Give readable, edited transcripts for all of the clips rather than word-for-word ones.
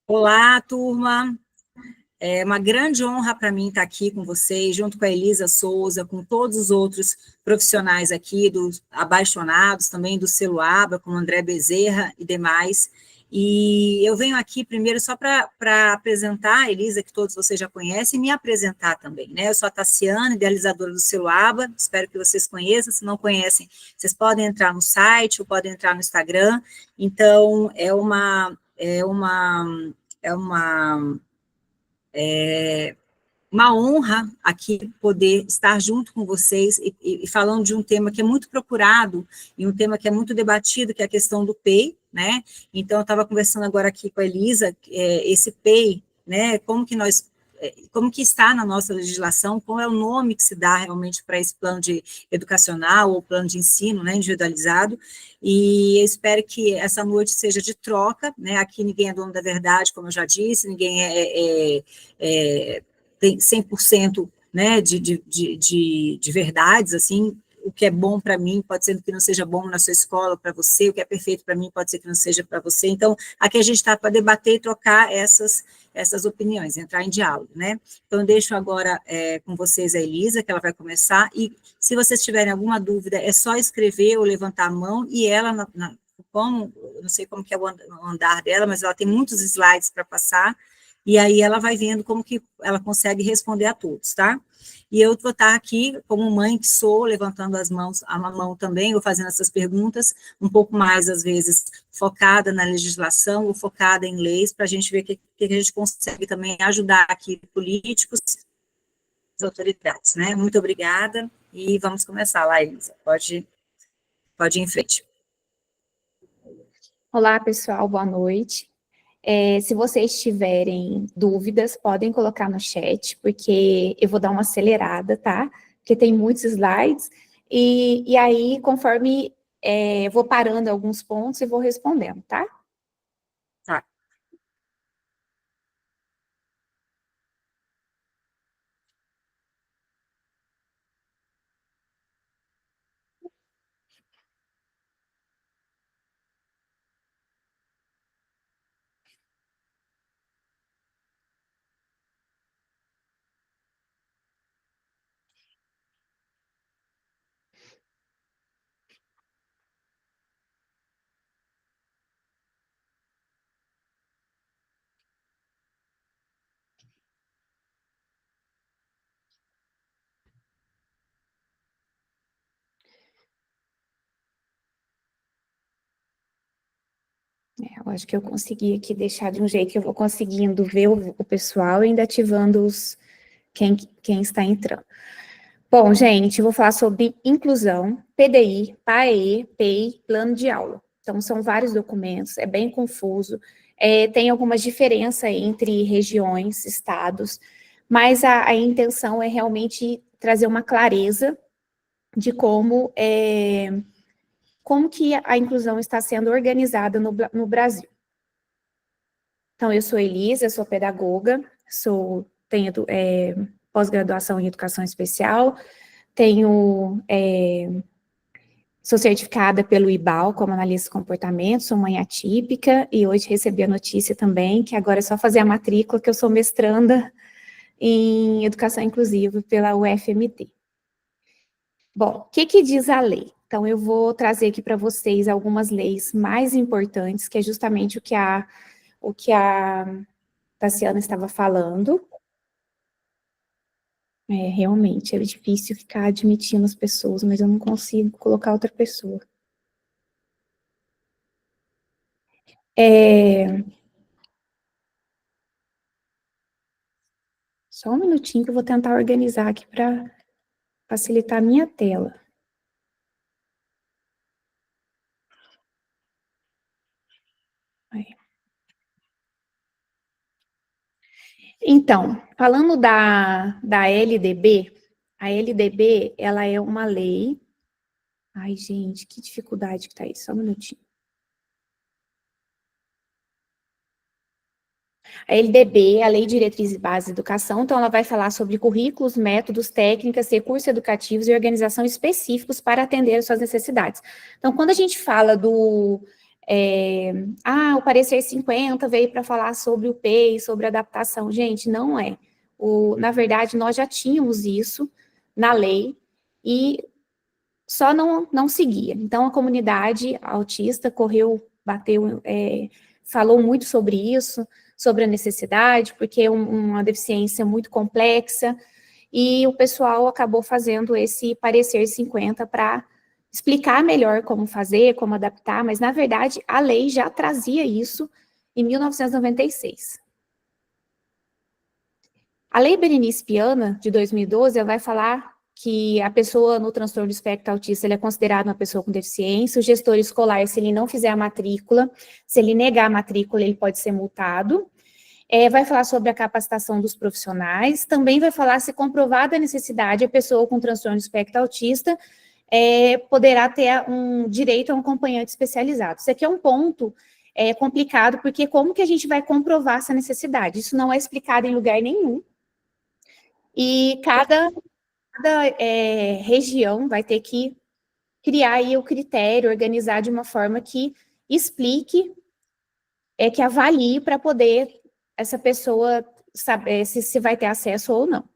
Olá, turma. É uma grande honra para mim estar aqui com vocês, junto com a Elisa Souza, com todos os outros profissionais aqui, dos abaixonados, também do Selo Aba, como André Bezerra e demais. E eu venho aqui primeiro só para apresentar a Elisa, que todos vocês já conhecem, e me apresentar também, né? Eu sou a Tassiana, idealizadora do Selo Aba, espero que vocês conheçam. Se não conhecem, vocês podem entrar no site ou podem entrar no Instagram. Então, é uma honra aqui poder estar junto com vocês e falando de um tema que é muito procurado e um tema que é muito debatido, que é a questão do PEI, né? Então, eu estava conversando agora aqui com a Elisa, esse PEI, né? Como que está na nossa legislação, qual é o nome que se dá realmente para esse plano de educacional ou plano de ensino, né, individualizado, e eu espero que essa noite seja de troca, né? Aqui ninguém é dono da verdade, como eu já disse, ninguém tem 100%, né, de verdades, assim, o que é bom para mim pode ser que não seja bom na sua escola para você, o que é perfeito para mim pode ser que não seja para você. Então, aqui a gente está para debater e trocar essas opiniões, entrar em diálogo, né? Então, eu deixo agora com vocês a Elisa, que ela vai começar, e se vocês tiverem alguma dúvida, é só escrever ou levantar a mão, e ela, eu não sei como que é o andar dela, mas ela tem muitos slides para passar, e aí ela vai vendo como que ela consegue responder a todos, tá? E eu vou estar aqui, como mãe que sou, levantando a mão também, ou fazendo essas perguntas, um pouco mais, às vezes, focada na legislação, ou focada em leis, para a gente ver o que a gente consegue também ajudar aqui políticos, as autoridades, né? Muito obrigada, e vamos começar lá, Elisa. Pode ir em frente. Olá, pessoal, boa noite. Se vocês tiverem dúvidas, podem colocar no chat, porque eu vou dar uma acelerada, tá? Porque tem muitos slides, e aí, conforme vou parando alguns pontos e vou respondendo, tá? Tá. Eu acho que eu consegui aqui deixar de um jeito que eu vou conseguindo ver o pessoal e ainda ativando quem está entrando. Bom, gente, vou falar sobre inclusão, PDI, PAE, PEI, plano de aula. Então, são vários documentos, é bem confuso, tem algumas diferenças entre regiões, estados, mas a intenção é realmente trazer uma clareza de como que a inclusão está sendo organizada no Brasil. Então, eu sou Elisa, sou pedagoga, tenho pós-graduação em educação especial, sou certificada pelo IBAL como analista de comportamento, sou mãe atípica, e hoje recebi a notícia também que agora é só fazer a matrícula, que eu sou mestranda em educação inclusiva pela UFMT. Bom, o que diz a lei? Então, eu vou trazer aqui para vocês algumas leis mais importantes, que é justamente o que a Tassiana estava falando. Realmente, é difícil ficar admitindo as pessoas, mas eu não consigo colocar outra pessoa. Só um minutinho que eu vou tentar organizar aqui para facilitar a minha tela. Aí. Então, falando da LDB, a LDB, ela é uma lei... Ai, gente, que dificuldade que tá aí, só um minutinho. A LDB é a Lei de Diretriz e Base de Educação, então ela vai falar sobre currículos, métodos, técnicas, recursos educativos e organização específicos para atender às suas necessidades. Então, quando a gente fala O parecer 50 veio para falar sobre o PEI, sobre adaptação. Gente, não é. Na verdade, nós já tínhamos isso na lei e só não seguia. Então, a comunidade autista bateu, falou muito sobre isso, sobre a necessidade, porque é uma deficiência muito complexa, e o pessoal acabou fazendo esse parecer 50 para explicar melhor como fazer, como adaptar, mas, na verdade, a lei já trazia isso em 1996. A Lei Berenice Piana, de 2012, ela vai falar que a pessoa no transtorno do espectro autista, ele é considerada uma pessoa com deficiência, o gestor escolar, se ele não fizer a matrícula, se ele negar a matrícula, ele pode ser multado. Vai falar sobre a capacitação dos profissionais, também vai falar se comprovada a necessidade, a pessoa com transtorno do espectro autista poderá ter um direito a um acompanhante especializado. Isso aqui é um ponto complicado, porque como que a gente vai comprovar essa necessidade? Isso não é explicado em lugar nenhum, e cada região vai ter que criar aí o critério, organizar de uma forma que explique, que avalie para poder essa pessoa saber se vai ter acesso ou não.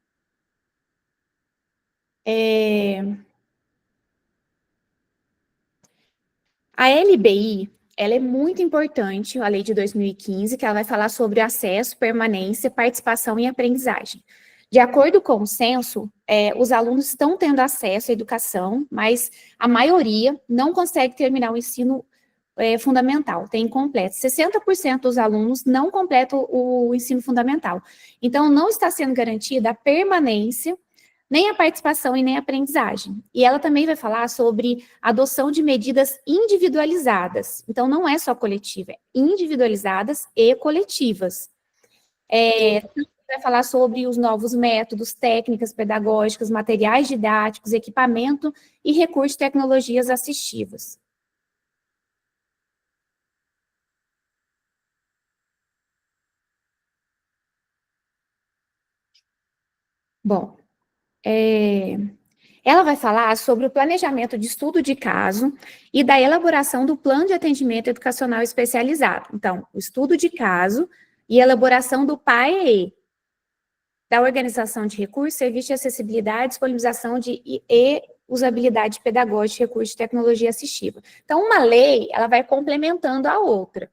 A LBI, ela é muito importante, a lei de 2015, que ela vai falar sobre acesso, permanência, participação e aprendizagem. De acordo com o censo, os alunos estão tendo acesso à educação, mas a maioria não consegue terminar o ensino fundamental, tem incompleto. 60% dos alunos não completam o ensino fundamental. Então, não está sendo garantida a permanência, nem a participação e nem a aprendizagem. E ela também vai falar sobre adoção de medidas individualizadas. Então, não é só coletiva, é individualizadas e coletivas. Vai falar sobre os novos métodos, técnicas pedagógicas, materiais didáticos, equipamento e recursos de tecnologias assistivas. Bom, ela vai falar sobre o planejamento de estudo de caso e da elaboração do plano de atendimento educacional especializado. Então, o estudo de caso e elaboração do PAEE, da organização de recursos, serviços de acessibilidade, disponibilização e usabilidade pedagógica de recursos de tecnologia assistiva. Então, uma lei, ela vai complementando a outra.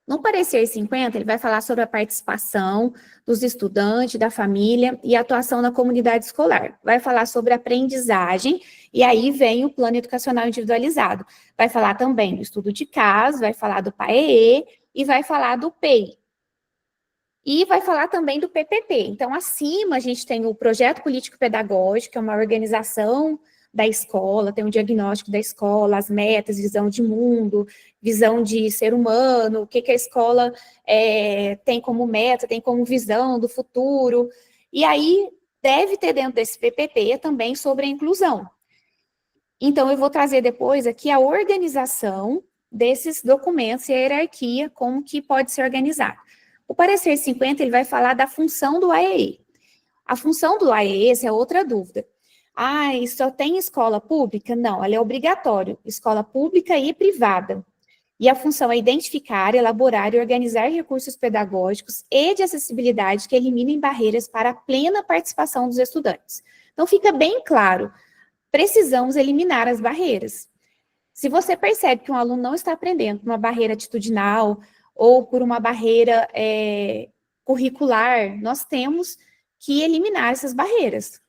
No parecer 50, ele vai falar sobre a participação dos estudantes, da família e a atuação na comunidade escolar. Vai falar sobre aprendizagem, e aí vem o plano educacional individualizado. Vai falar também do estudo de caso, vai falar do PAEE e vai falar do PEI. E vai falar também do PPP. Então, acima a gente tem o projeto político-pedagógico, que é uma organização da escola, tem um diagnóstico da escola, as metas, visão de mundo, visão de ser humano, o que a escola tem como meta, tem como visão do futuro. E aí, deve ter dentro desse PPP também sobre a inclusão. Então, eu vou trazer depois aqui a organização desses documentos e a hierarquia, como que pode ser organizado. O parecer 50, ele vai falar da função do AEE. A função do AEE, essa é outra dúvida. Só tem escola pública? Não, ela é obrigatório, escola pública e privada. E a função é identificar, elaborar e organizar recursos pedagógicos e de acessibilidade que eliminem barreiras para a plena participação dos estudantes. Então, fica bem claro, precisamos eliminar as barreiras. Se você percebe que um aluno não está aprendendo por uma barreira atitudinal ou por uma barreira curricular, nós temos que eliminar essas barreiras,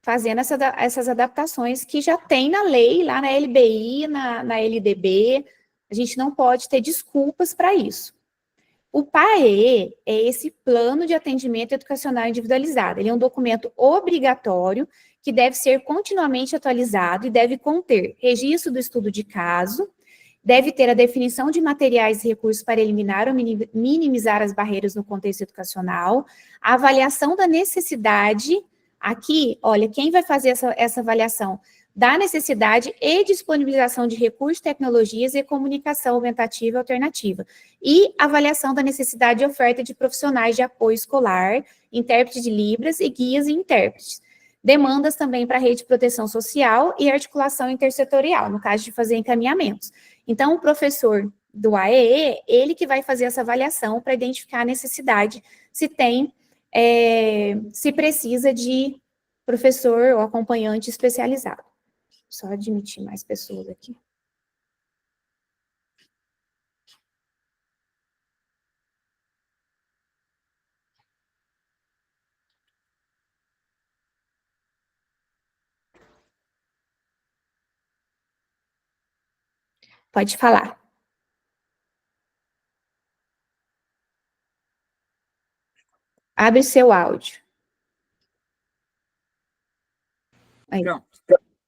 fazendo essas adaptações que já tem na lei, lá na LBI, na LDB, a gente não pode ter desculpas para isso. O PAEE é esse plano de atendimento educacional individualizado, ele é um documento obrigatório que deve ser continuamente atualizado e deve conter registro do estudo de caso, deve ter a definição de materiais e recursos para eliminar ou minimizar as barreiras no contexto educacional, a avaliação da necessidade. Aqui, olha, quem vai fazer essa avaliação da necessidade e disponibilização de recursos, tecnologias e comunicação aumentativa e alternativa, e avaliação da necessidade de oferta de profissionais de apoio escolar, intérprete de Libras e guias e intérpretes. Demandas também para a rede de proteção social e articulação intersetorial, no caso de fazer encaminhamentos. Então, o professor do AEE, ele que vai fazer essa avaliação para identificar a necessidade, se tem, se precisa de professor ou acompanhante especializado. Só admitir mais pessoas aqui. Pode falar. Abre seu áudio. Aí. Pronto.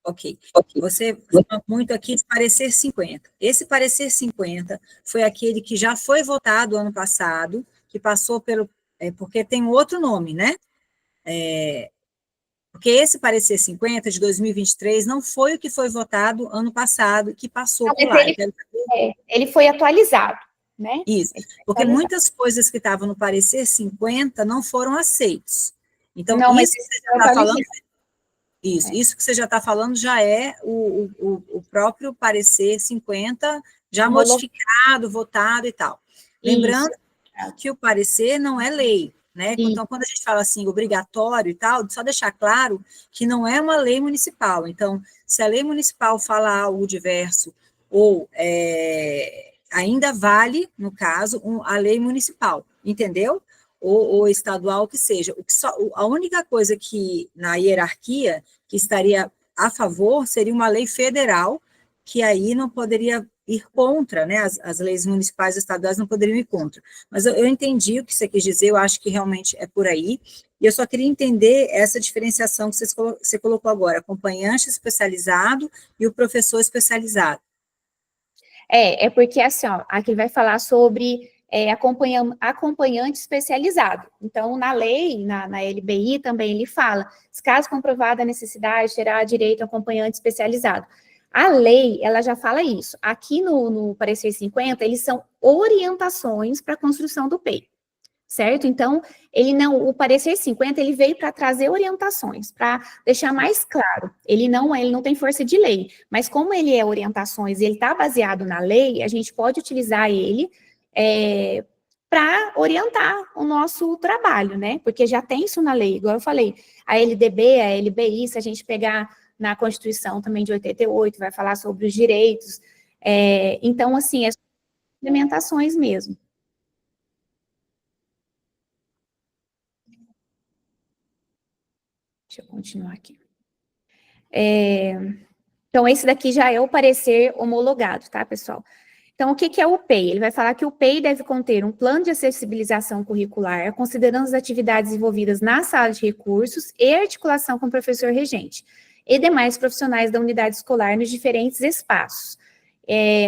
Ok. Você falou muito aqui de parecer 50. Esse parecer 50 foi aquele que já foi votado ano passado, que passou pelo... porque tem um outro nome, né? Porque esse parecer 50 de 2023 não foi o que foi votado ano passado, que passou por lá. Ele foi atualizado, né? Isso, porque muitas coisas que estavam no parecer 50 não foram aceitas. Então, não, isso que você já está falando... Isso que você já está falando já é o próprio parecer 50, já modificado, votado e tal. Lembrando que o parecer não é lei, né? Então, quando a gente fala assim, obrigatório e tal, só deixar claro que não é uma lei municipal. Então, se a lei municipal fala algo diverso, ou ainda vale, no caso, a lei municipal, entendeu? Ou estadual, que seja. A única coisa que, na hierarquia, que estaria a favor, seria uma lei federal, que aí não poderia ir contra, né? As leis municipais e estaduais não poderiam ir contra. Mas eu entendi o que você quis dizer, eu acho que realmente é por aí, e eu só queria entender essa diferenciação que você colocou agora, acompanhante especializado e o professor especializado. É porque, assim, ó, aqui vai falar sobre acompanhante especializado. Então, na lei, na LBI também ele fala, se caso comprovada a necessidade, terá direito a acompanhante especializado. A lei, ela já fala isso. Aqui no parecer 50, eles são orientações para a construção do PEI, certo? Então, o parecer 50, ele veio para trazer orientações, para deixar mais claro. Ele não tem força de lei, mas como ele é orientações e ele está baseado na lei, a gente pode utilizar ele para orientar o nosso trabalho, né? Porque já tem isso na lei, igual eu falei, a LDB, a LBI, se a gente pegar na Constituição também de 88, vai falar sobre os direitos. Então, assim, implementações mesmo. Deixa eu continuar aqui. Então, esse daqui já é o parecer homologado, tá, pessoal? Então, o que é o PEI? Ele vai falar que o PEI deve conter um plano de acessibilização curricular, considerando as atividades envolvidas na sala de recursos e articulação com o professor regente e demais profissionais da unidade escolar nos diferentes espaços.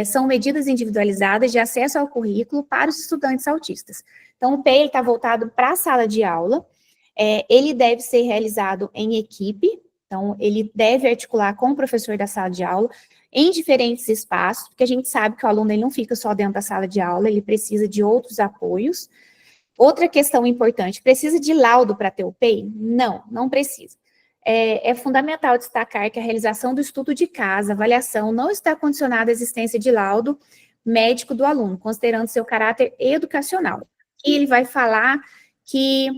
São medidas individualizadas de acesso ao currículo para os estudantes autistas. Então, o PEI está voltado para a sala de aula, ele deve ser realizado em equipe, então, ele deve articular com o professor da sala de aula em diferentes espaços, porque a gente sabe que o aluno ele não fica só dentro da sala de aula, ele precisa de outros apoios. Outra questão importante, precisa de laudo para ter o PEI? Não, não precisa. É fundamental destacar que a realização do estudo de caso, avaliação, não está condicionada à existência de laudo médico do aluno, considerando seu caráter educacional. E ele vai falar que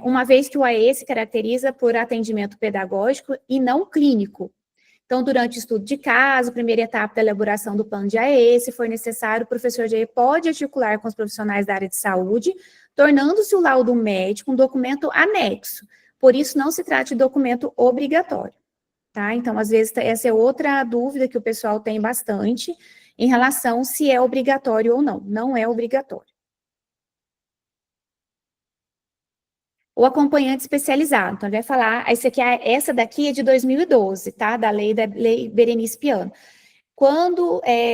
uma vez que o AE se caracteriza por atendimento pedagógico e não clínico. Então, durante o estudo de caso, primeira etapa da elaboração do plano de AE, se for necessário, o professor de AE pode articular com os profissionais da área de saúde, tornando-se o laudo médico um documento anexo. Por isso, não se trata de documento obrigatório, tá? Então, às vezes, essa é outra dúvida que o pessoal tem bastante em relação se é obrigatório ou não. Não é obrigatório. O acompanhante especializado, então ele vai falar, essa daqui é de 2012, tá, da lei Berenice Piano.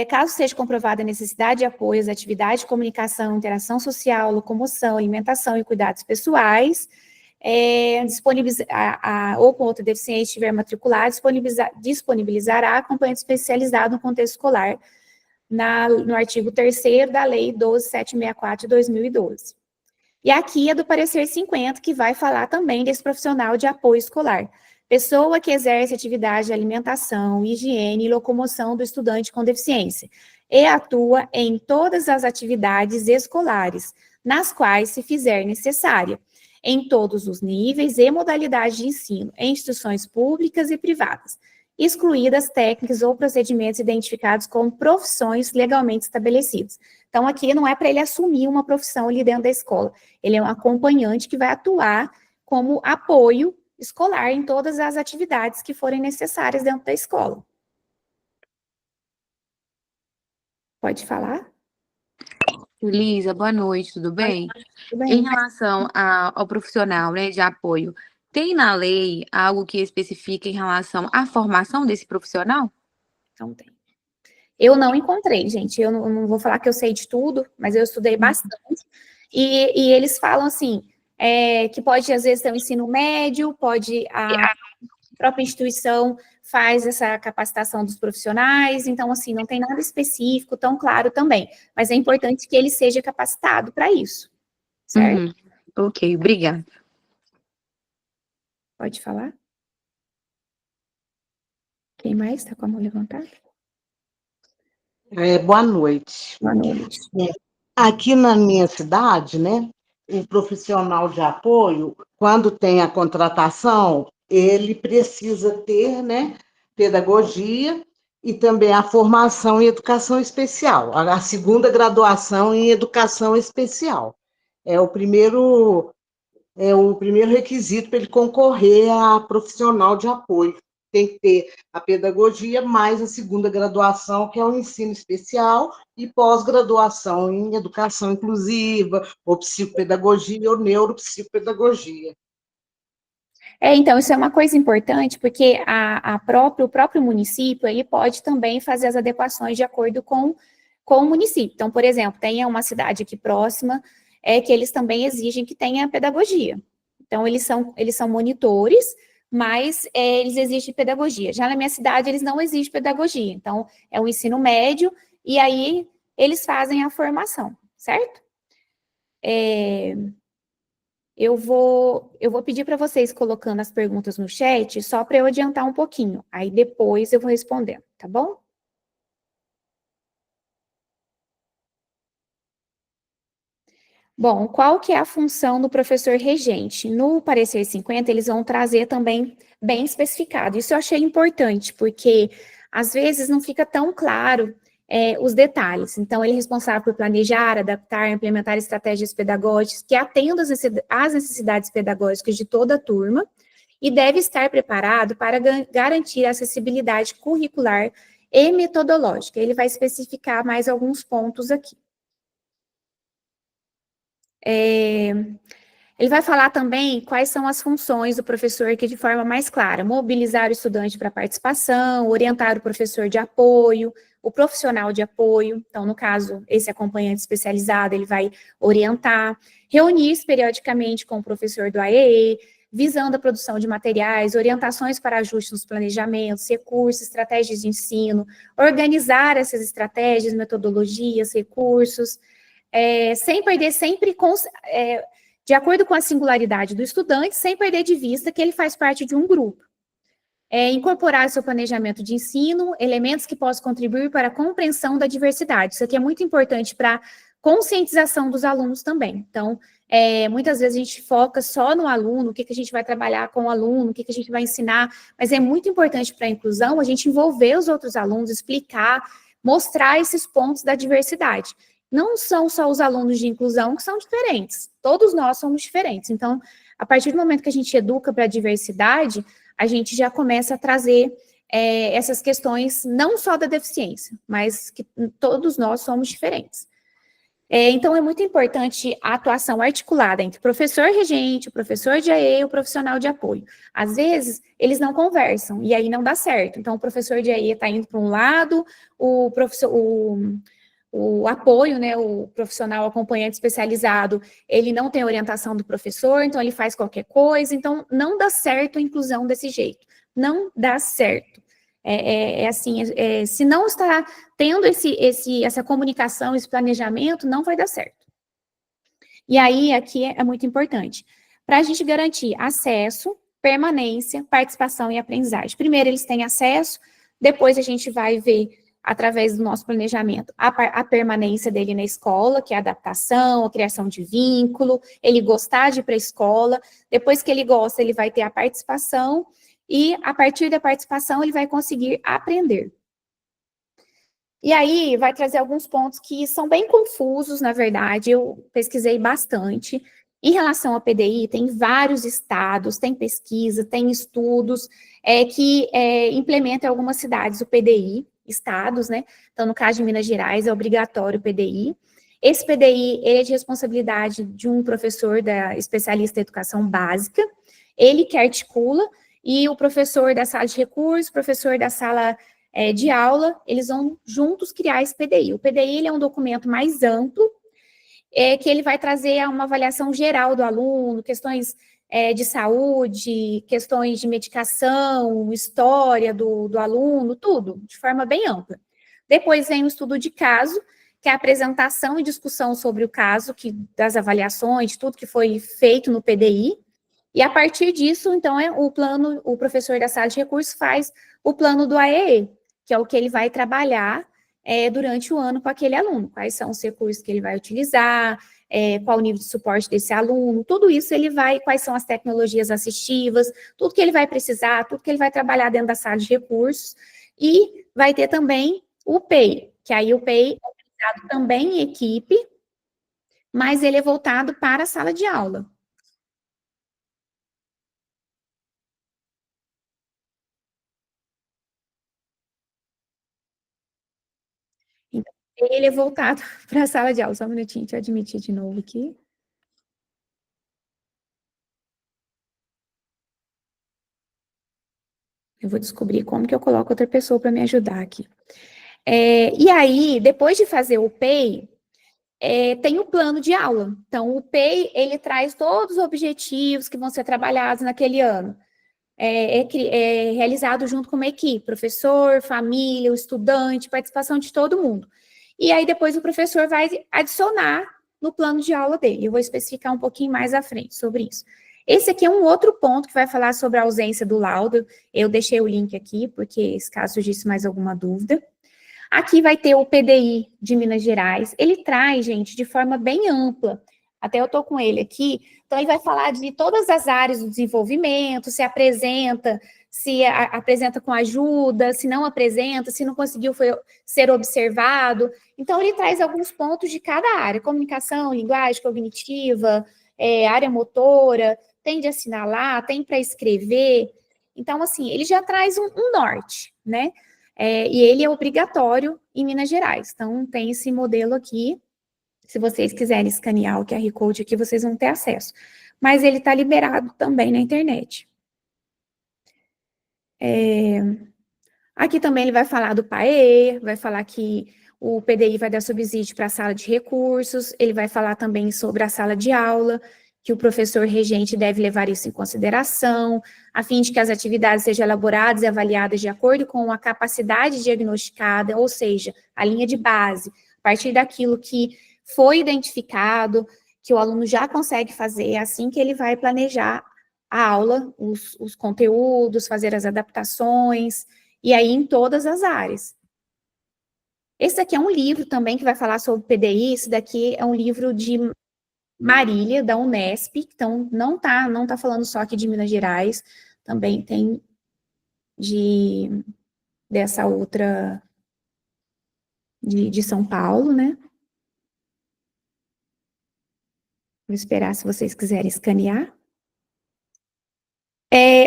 Caso seja comprovada a necessidade de apoio às atividades de comunicação, interação social, locomoção, alimentação e cuidados pessoais, ou com outra deficiência estiver matriculado, disponibilizará acompanhante especializado no contexto escolar, no artigo 3º da lei 12.764 de 2012. E aqui é do parecer 50, que vai falar também desse profissional de apoio escolar. Pessoa que exerce atividade de alimentação, higiene e locomoção do estudante com deficiência e atua em todas as atividades escolares, nas quais se fizer necessária, em todos os níveis e modalidades de ensino, em instituições públicas e privadas, excluídas técnicas ou procedimentos identificados como profissões legalmente estabelecidas. Então, aqui não é para ele assumir uma profissão ali dentro da escola, ele é um acompanhante que vai atuar como apoio escolar em todas as atividades que forem necessárias dentro da escola. Pode falar? Lisa, boa noite, tudo bem? Tudo Em bem. relação ao profissional, né, de apoio, tem na lei algo que especifica em relação à formação desse profissional? Então tem. Eu não encontrei, gente, eu não vou falar que eu sei de tudo, mas eu estudei bastante, e eles falam assim, que pode às vezes ter um ensino médio, pode a própria instituição faz essa capacitação dos profissionais, então assim, não tem nada específico, tão claro também, mas é importante que ele seja capacitado para isso, certo? Uhum. Ok, obrigada. Pode falar? Quem mais está com a mão levantada? Boa noite. Boa noite. Aqui na minha cidade, né, o profissional de apoio, quando tem a contratação, ele precisa ter, né, pedagogia e também a formação em educação especial, a segunda graduação em educação especial. É o primeiro requisito para ele concorrer a profissional de apoio. Tem que ter a pedagogia mais a segunda graduação, que é o ensino especial, e pós-graduação em educação inclusiva, ou psicopedagogia, ou neuropsicopedagogia. Então, isso é uma coisa importante, porque o próprio município, ele pode também fazer as adequações de acordo com o município. Então, por exemplo, tem uma cidade aqui próxima, que eles também exigem que tenha pedagogia. Então, eles são monitores, mas eles exigem pedagogia. Já na minha cidade, eles não exigem pedagogia. Então, é o ensino médio, e aí eles fazem a formação, certo? Eu vou pedir para vocês colocando as perguntas no chat, só para eu adiantar um pouquinho. Aí depois eu vou respondendo, tá bom? Bom, qual que é a função do professor regente? No parecer 50, eles vão trazer também bem especificado. Isso eu achei importante, porque às vezes não fica tão claro os detalhes. Então, ele é responsável por planejar, adaptar, implementar estratégias pedagógicas que atendam às necessidades pedagógicas de toda a turma e deve estar preparado para garantir a acessibilidade curricular e metodológica. Ele vai especificar mais alguns pontos aqui. Ele vai falar também quais são as funções do professor aqui de forma mais clara: mobilizar o estudante para a participação, orientar o professor de apoio, o profissional de apoio, então, no caso, esse acompanhante especializado, ele vai orientar, reunir-se periodicamente com o professor do AEE, visando a produção de materiais, orientações para ajustes nos planejamentos, recursos, estratégias de ensino, organizar essas estratégias, metodologias, recursos, sem perder de acordo com a singularidade do estudante, sem perder de vista que ele faz parte de um grupo. Incorporar ao seu planejamento de ensino elementos que possam contribuir para a compreensão da diversidade. Isso aqui é muito importante para a conscientização dos alunos também. Então, muitas vezes a gente foca só no aluno, o que a gente vai trabalhar com o aluno, o que a gente vai ensinar, mas é muito importante para a inclusão a gente envolver os outros alunos, explicar, mostrar esses pontos da diversidade. Não são só os alunos de inclusão que são diferentes, todos nós somos diferentes. Então, a partir do momento que a gente educa para a diversidade, a gente já começa a trazer essas questões, não só da deficiência, mas que todos nós somos diferentes. Então, é muito importante a atuação articulada entre o professor regente, o professor de AE e o profissional de apoio. Às vezes, eles não conversam, e aí não dá certo. Então, o professor de AE está indo para um lado, o apoio, né, o profissional acompanhante especializado, ele não tem orientação do professor, então ele faz qualquer coisa, então não dá certo a inclusão desse jeito, não dá certo. Assim, se não está tendo essa comunicação, esse planejamento, não vai dar certo. E aí, aqui é muito importante, para a gente garantir acesso, permanência, participação e aprendizagem. Primeiro, eles têm acesso, depois a gente vai ver, através do nosso planejamento, a permanência dele na escola, que é a adaptação, a criação de vínculo, ele gostar de ir para a escola, depois que ele gosta, ele vai ter a participação, e a partir da participação, ele vai conseguir aprender. E aí, vai trazer alguns pontos que são bem confusos, na verdade, eu pesquisei bastante. Em relação ao PDI, tem vários estados, tem pesquisa, tem estudos que implementam em algumas cidades o PDI, estados, né? Então, no caso de Minas Gerais, é obrigatório o PDI. Esse PDI, ele é de responsabilidade de um professor especialista em educação básica, ele que articula, e o professor da sala de recursos, professor da sala de aula, eles vão juntos criar esse PDI. O PDI ele é um documento mais amplo, que ele vai trazer uma avaliação geral do aluno, questões de saúde, questões de medicação, história do aluno, tudo, de forma bem ampla. Depois vem o estudo de caso, que é a apresentação e discussão sobre o caso, das avaliações, tudo que foi feito no PDI, e a partir disso, então, o professor da sala de recursos faz o plano do AEE, que é o que ele vai trabalhar durante o ano com aquele aluno, quais são os recursos que ele vai utilizar, qual o nível de suporte desse aluno, tudo isso quais são as tecnologias assistivas, tudo que ele vai precisar, tudo que ele vai trabalhar dentro da sala de recursos, e vai ter também o PEI, que aí o PEI é utilizado também em equipe, mas ele é voltado para a sala de aula. Então, ele é voltado para a sala de aula. Só um minutinho, deixa eu admitir de novo aqui. Eu vou descobrir como que eu coloco outra pessoa para me ajudar aqui. E aí, depois de fazer o PEI, tem o plano de aula. Então, o PEI, ele traz todos os objetivos que vão ser trabalhados naquele ano. É realizado junto com uma equipe, professor, família, o estudante, participação de todo mundo. E aí, depois, o professor vai adicionar no plano de aula dele. Eu vou especificar um pouquinho mais à frente sobre isso. Esse aqui é um outro ponto que vai falar sobre a ausência do laudo. Eu deixei o link aqui, porque, caso surgisse mais alguma dúvida. Aqui vai ter o PDI de Minas Gerais. Ele traz, gente, de forma bem ampla. Até eu estou com ele aqui. Então, ele vai falar de todas as áreas do desenvolvimento, se apresenta com ajuda, se não apresenta, se não conseguiu ser observado. Então, ele traz alguns pontos de cada área. Comunicação, linguagem cognitiva, área motora, tem de assinalar, tem para escrever. Então, assim, ele já traz um norte, né? E ele é obrigatório em Minas Gerais. Então, tem esse modelo aqui. Se vocês quiserem escanear o QR Code aqui, vocês vão ter acesso. Mas ele está liberado também na internet. Aqui também ele vai falar do PAE, vai falar que o PDI vai dar subsídio para a sala de recursos, ele vai falar também sobre a sala de aula, que o professor regente deve levar isso em consideração, a fim de que as atividades sejam elaboradas e avaliadas de acordo com a capacidade diagnosticada, ou seja, a linha de base, a partir daquilo que foi identificado, que o aluno já consegue fazer, é assim que ele vai planejar a aula, os conteúdos, fazer as adaptações, e aí em todas as áreas. Esse daqui é um livro também que vai falar sobre PDI, esse daqui é um livro de Marília, da Unesp, então não tá falando só aqui de Minas Gerais, também tem dessa outra de São Paulo, né? Vou esperar se vocês quiserem escanear.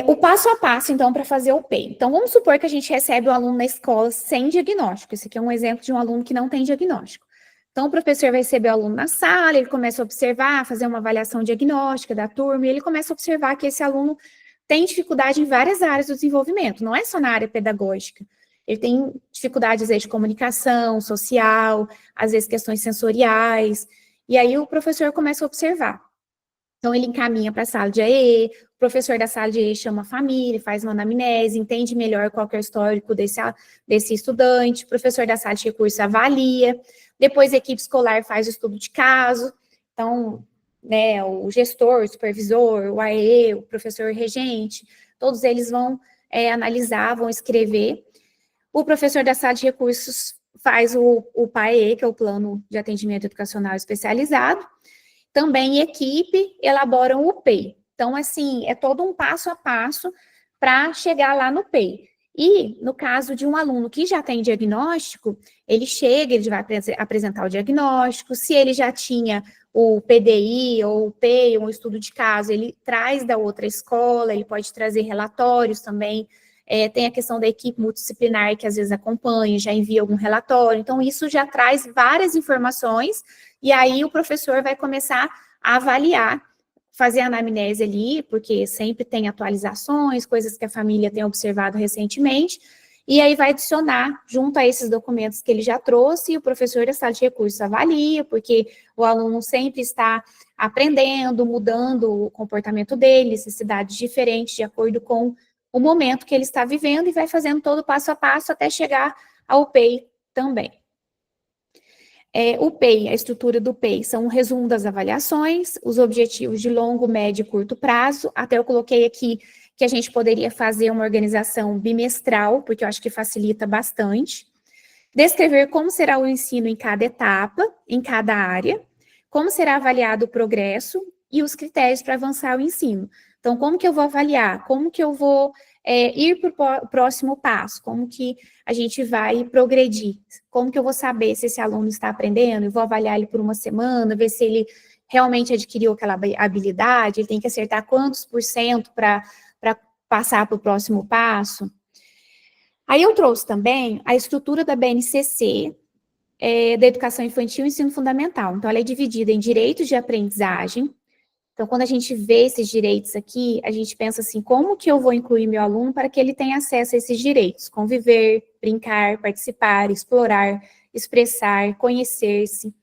O passo a passo, então, para fazer o PEI. Então, vamos supor que a gente recebe o aluno na escola sem diagnóstico. Esse aqui é um exemplo de um aluno que não tem diagnóstico. Então, o professor vai receber o aluno na sala, ele começa a observar, fazer uma avaliação diagnóstica da turma, e ele começa a observar que esse aluno tem dificuldade em várias áreas do desenvolvimento, não é só na área pedagógica. Ele tem dificuldades, às vezes, de comunicação, social, às vezes questões sensoriais, e aí o professor começa a observar. Então, ele encaminha para a sala de AE, o professor da sala de AE chama a família, faz uma anamnese, entende melhor qual que é o histórico desse estudante, o professor da sala de recursos avalia, depois a equipe escolar faz o estudo de caso. Então, né, o gestor, o supervisor, o AE, o professor regente, todos eles vão analisar, vão escrever. O professor da sala de recursos faz o PAE, que é o Plano de Atendimento Educacional Especializado. Também equipe elaboram o PEI. Então, assim, é todo um passo a passo para chegar lá no PEI. E, no caso de um aluno que já tem diagnóstico, ele chega, ele vai apresentar o diagnóstico, se ele já tinha o PDI ou o PEI, um estudo de caso, ele traz da outra escola, ele pode trazer relatórios também, tem a questão da equipe multidisciplinar que às vezes acompanha, já envia algum relatório, então isso já traz várias informações, e aí o professor vai começar a avaliar, fazer a anamnese ali, porque sempre tem atualizações, coisas que a família tem observado recentemente, e aí vai adicionar, junto a esses documentos que ele já trouxe, e o professor da sala de recursos avalia, porque o aluno sempre está aprendendo, mudando o comportamento dele, necessidades diferentes, de acordo com o momento que ele está vivendo, e vai fazendo todo passo a passo até chegar ao PEI também. O PEI, a estrutura do PEI, são um resumo das avaliações, os objetivos de longo, médio e curto prazo. Até eu coloquei aqui que a gente poderia fazer uma organização bimestral, porque eu acho que facilita bastante. Descrever como será o ensino em cada etapa, em cada área, como será avaliado o progresso e os critérios para avançar o ensino. Então, como que eu vou avaliar? Como que eu vou ir para o próximo passo? Como que a gente vai progredir? Como que eu vou saber se esse aluno está aprendendo? Eu vou avaliar ele por uma semana, ver se ele realmente adquiriu aquela habilidade, ele tem que acertar quantos % para passar para o próximo passo. Aí eu trouxe também a estrutura da BNCC, da educação infantil e ensino fundamental. Então, ela é dividida em direitos de aprendizagem. Então, quando a gente vê esses direitos aqui, a gente pensa assim, como que eu vou incluir meu aluno para que ele tenha acesso a esses direitos? Conviver, brincar, participar, explorar, expressar, conhecer-se.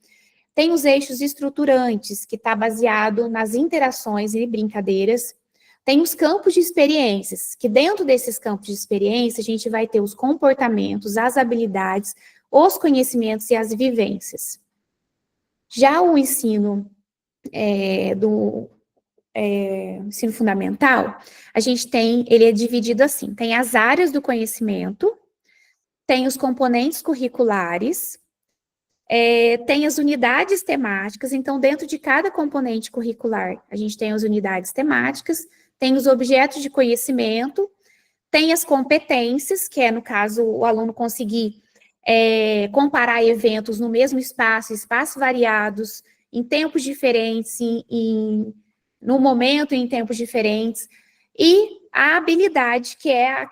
Tem os eixos estruturantes, que está baseado nas interações e brincadeiras. Tem os campos de experiências, que dentro desses campos de experiência, a gente vai ter os comportamentos, as habilidades, os conhecimentos e as vivências. Já o ensino ensino fundamental, a gente ele é dividido assim, tem as áreas do conhecimento, tem os componentes curriculares, tem as unidades temáticas, então dentro de cada componente curricular, a gente tem as unidades temáticas, tem os objetos de conhecimento, tem as competências, que é, no caso, o aluno conseguir comparar eventos no mesmo espaços variados, em tempos diferentes, no momento e em tempos diferentes, e a habilidade, que é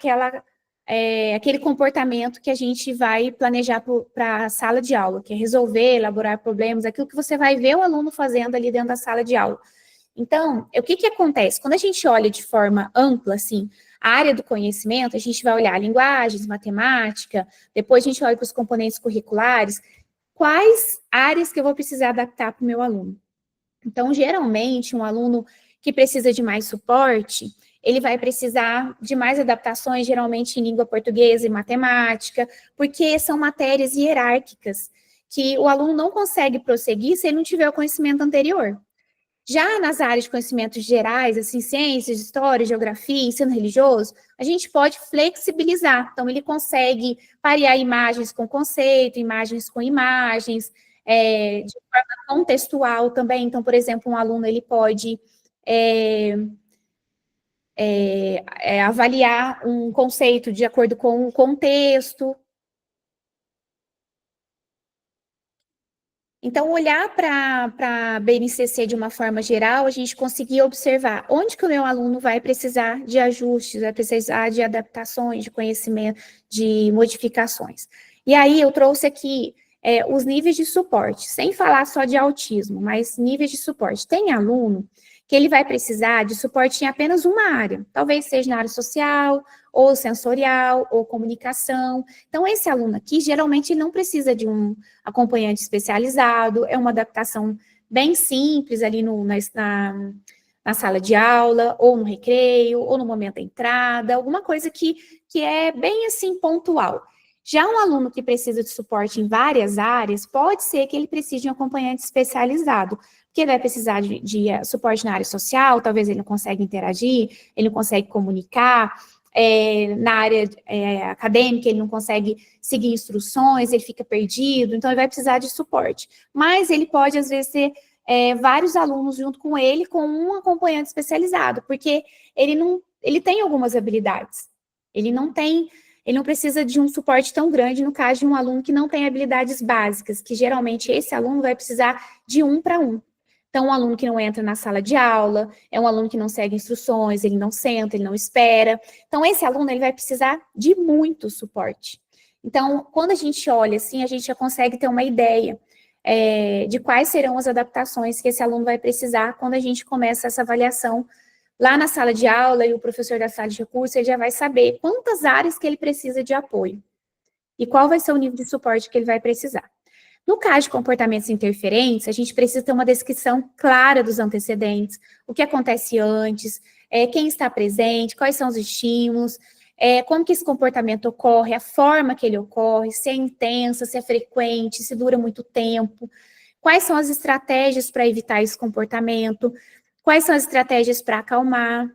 aquele comportamento que a gente vai planejar para a sala de aula, que é resolver, elaborar problemas, aquilo que você vai ver o aluno fazendo ali dentro da sala de aula. Então, o que acontece? Quando a gente olha de forma ampla, assim, a área do conhecimento, a gente vai olhar linguagens, matemática, depois a gente olha para os componentes curriculares, quais áreas que eu vou precisar adaptar para o meu aluno. Então, geralmente, um aluno que precisa de mais suporte, ele vai precisar de mais adaptações, geralmente em língua portuguesa e matemática, porque são matérias hierárquicas, que o aluno não consegue prosseguir se ele não tiver o conhecimento anterior. Já nas áreas de conhecimentos gerais, assim, ciências, história, geografia, ensino religioso, a gente pode flexibilizar. Então, ele consegue parear imagens com conceito, imagens com imagens, de forma contextual também. Então, por exemplo, um aluno, ele pode avaliar um conceito de acordo com o contexto. Então, olhar para a BNCC de uma forma geral, a gente conseguir observar onde que o meu aluno vai precisar de ajustes, vai precisar de adaptações, de conhecimento, de modificações. E aí, eu trouxe aqui os níveis de suporte, sem falar só de autismo, mas níveis de suporte. Tem aluno que ele vai precisar de suporte em apenas uma área, talvez seja na área social, ou sensorial, ou comunicação. Então, esse aluno aqui, geralmente, ele não precisa de um acompanhante especializado, é uma adaptação bem simples ali na sala de aula, ou no recreio, ou no momento da entrada, alguma coisa que é bem, assim, pontual. Já um aluno que precisa de suporte em várias áreas, pode ser que ele precise de um acompanhante especializado, porque ele vai precisar de suporte na área social, talvez ele não consiga interagir, ele não consegue comunicar, na área acadêmica ele não consegue seguir instruções, ele fica perdido, então ele vai precisar de suporte. Mas ele pode, às vezes, ter vários alunos junto com ele, com um acompanhante especializado, porque ele tem algumas habilidades, ele não precisa de um suporte tão grande no caso de um aluno que não tem habilidades básicas, que geralmente esse aluno vai precisar de 1 para 1. Então, um aluno que não entra na sala de aula, é um aluno que não segue instruções, ele não senta, ele não espera. Então, esse aluno ele vai precisar de muito suporte. Então, quando a gente olha assim, a gente já consegue ter uma ideia de quais serão as adaptações que esse aluno vai precisar quando a gente começa essa avaliação lá na sala de aula, e o professor da sala de recursos, ele já vai saber quantas áreas que ele precisa de apoio e qual vai ser o nível de suporte que ele vai precisar. No caso de comportamentos interferentes, a gente precisa ter uma descrição clara dos antecedentes, o que acontece antes, quem está presente, quais são os estímulos, como que esse comportamento ocorre, a forma que ele ocorre, se é intensa, se é frequente, se dura muito tempo, quais são as estratégias para evitar esse comportamento, quais são as estratégias para acalmar.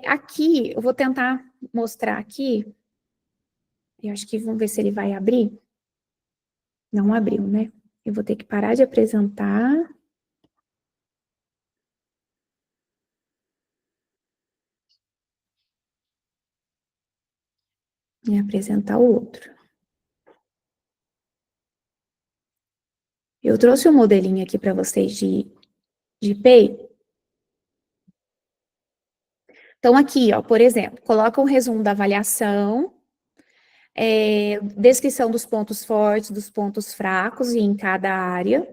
Aqui, eu vou tentar mostrar aqui, eu acho que vamos ver se ele vai abrir. Não abriu, né? Eu vou ter que parar de apresentar. E apresentar o outro. Eu trouxe um modelinho aqui para vocês de PEI. Então, aqui, ó, por exemplo, coloca um resumo da avaliação, descrição dos pontos fortes, dos pontos fracos em cada área.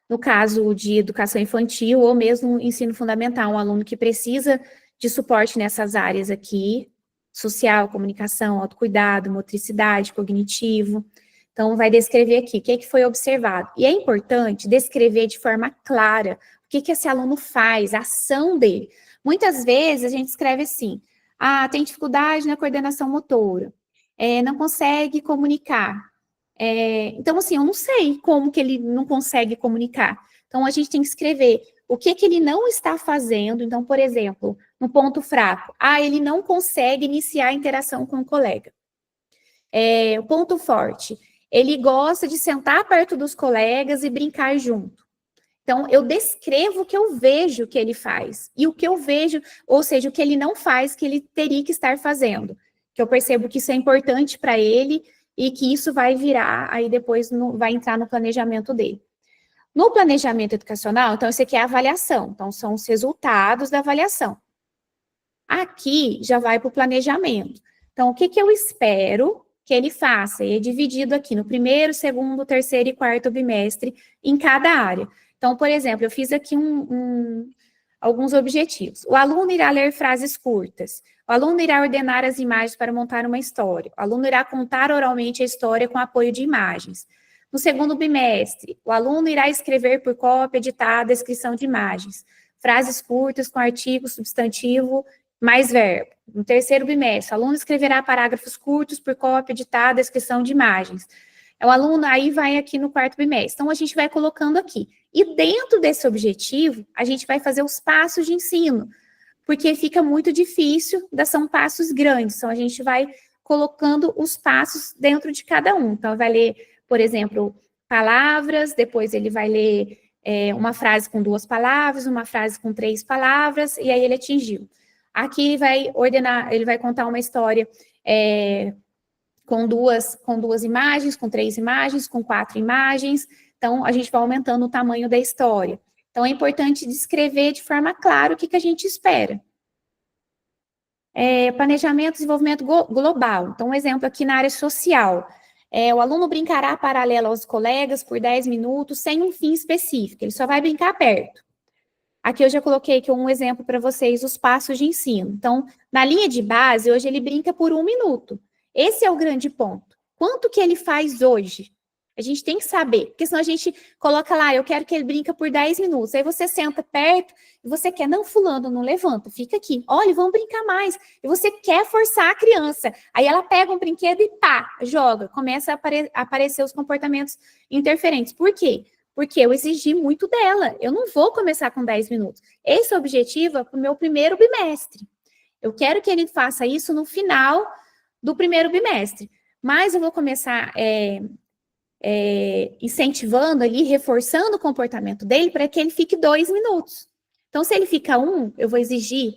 No caso de educação infantil ou mesmo ensino fundamental, um aluno que precisa de suporte nessas áreas aqui, social, comunicação, autocuidado, motricidade, cognitivo. Então, vai descrever aqui o que foi observado. E é importante descrever de forma clara o que esse aluno faz, a ação dele. Muitas vezes a gente escreve assim, tem dificuldade na coordenação motora, não consegue comunicar. Então, assim, eu não sei como que ele não consegue comunicar. Então, a gente tem que escrever o que ele não está fazendo. Então, por exemplo, no ponto fraco, ele não consegue iniciar a interação com o colega. O ponto forte, ele gosta de sentar perto dos colegas e brincar junto. Então, eu descrevo o que eu vejo que ele faz. E o que eu vejo, ou seja, o que ele não faz, que ele teria que estar fazendo. Que eu percebo que isso é importante para ele e que isso vai virar, aí depois vai entrar no planejamento dele. No planejamento educacional, então, isso aqui é a avaliação. Então, são os resultados da avaliação. Aqui, já vai para o planejamento. Então, o que eu espero que ele faça? E é dividido aqui no primeiro, segundo, terceiro e quarto bimestre, em cada área. Então, por exemplo, eu fiz aqui alguns objetivos. O aluno irá ler frases curtas. O aluno irá ordenar as imagens para montar uma história. O aluno irá contar oralmente a história com apoio de imagens. No segundo bimestre, o aluno irá escrever por cópia editada a descrição de imagens. Frases curtas com artigo, substantivo, mais verbo. No terceiro bimestre, o aluno escreverá parágrafos curtos por cópia editada a descrição de imagens. O aluno aí vai aqui no quarto bimestre. Então, a gente vai colocando aqui. E dentro desse objetivo, a gente vai fazer os passos de ensino, porque fica muito difícil, são passos grandes. Então, a gente vai colocando os passos dentro de cada um. Então, vai ler, por exemplo, palavras, depois ele vai ler uma frase com 2 palavras, uma frase com 3 palavras, e aí ele atingiu. Aqui ele vai ordenar, ele vai contar uma história com duas imagens, com 3 imagens, com 4 imagens. Então, a gente vai aumentando o tamanho da história. Então, é importante descrever de forma clara o que a gente espera. Planejamento e desenvolvimento global. Então, um exemplo aqui na área social. O aluno brincará paralelo aos colegas por 10 minutos, sem um fim específico. Ele só vai brincar perto. Aqui eu já coloquei aqui um exemplo para vocês, os passos de ensino. Então, na linha de base, hoje ele brinca por 1 minuto. Esse é o grande ponto. Quanto que ele faz hoje? A gente tem que saber, porque senão a gente coloca lá, eu quero que ele brinque por 10 minutos. Aí você senta perto e você quer, não, fulano, não levanta, fica aqui. Olha, vamos brincar mais. E você quer forçar a criança. Aí ela pega um brinquedo e pá, joga. Começa a aparecer os comportamentos interferentes. Por quê? Porque eu exigi muito dela. Eu não vou começar com 10 minutos. Esse é o objetivo para o meu primeiro bimestre. Eu quero que ele faça isso no final do primeiro bimestre. Mas eu vou começar incentivando ali, reforçando o comportamento dele para que ele fique 2 minutos. Então, se ele fica 1, eu vou exigir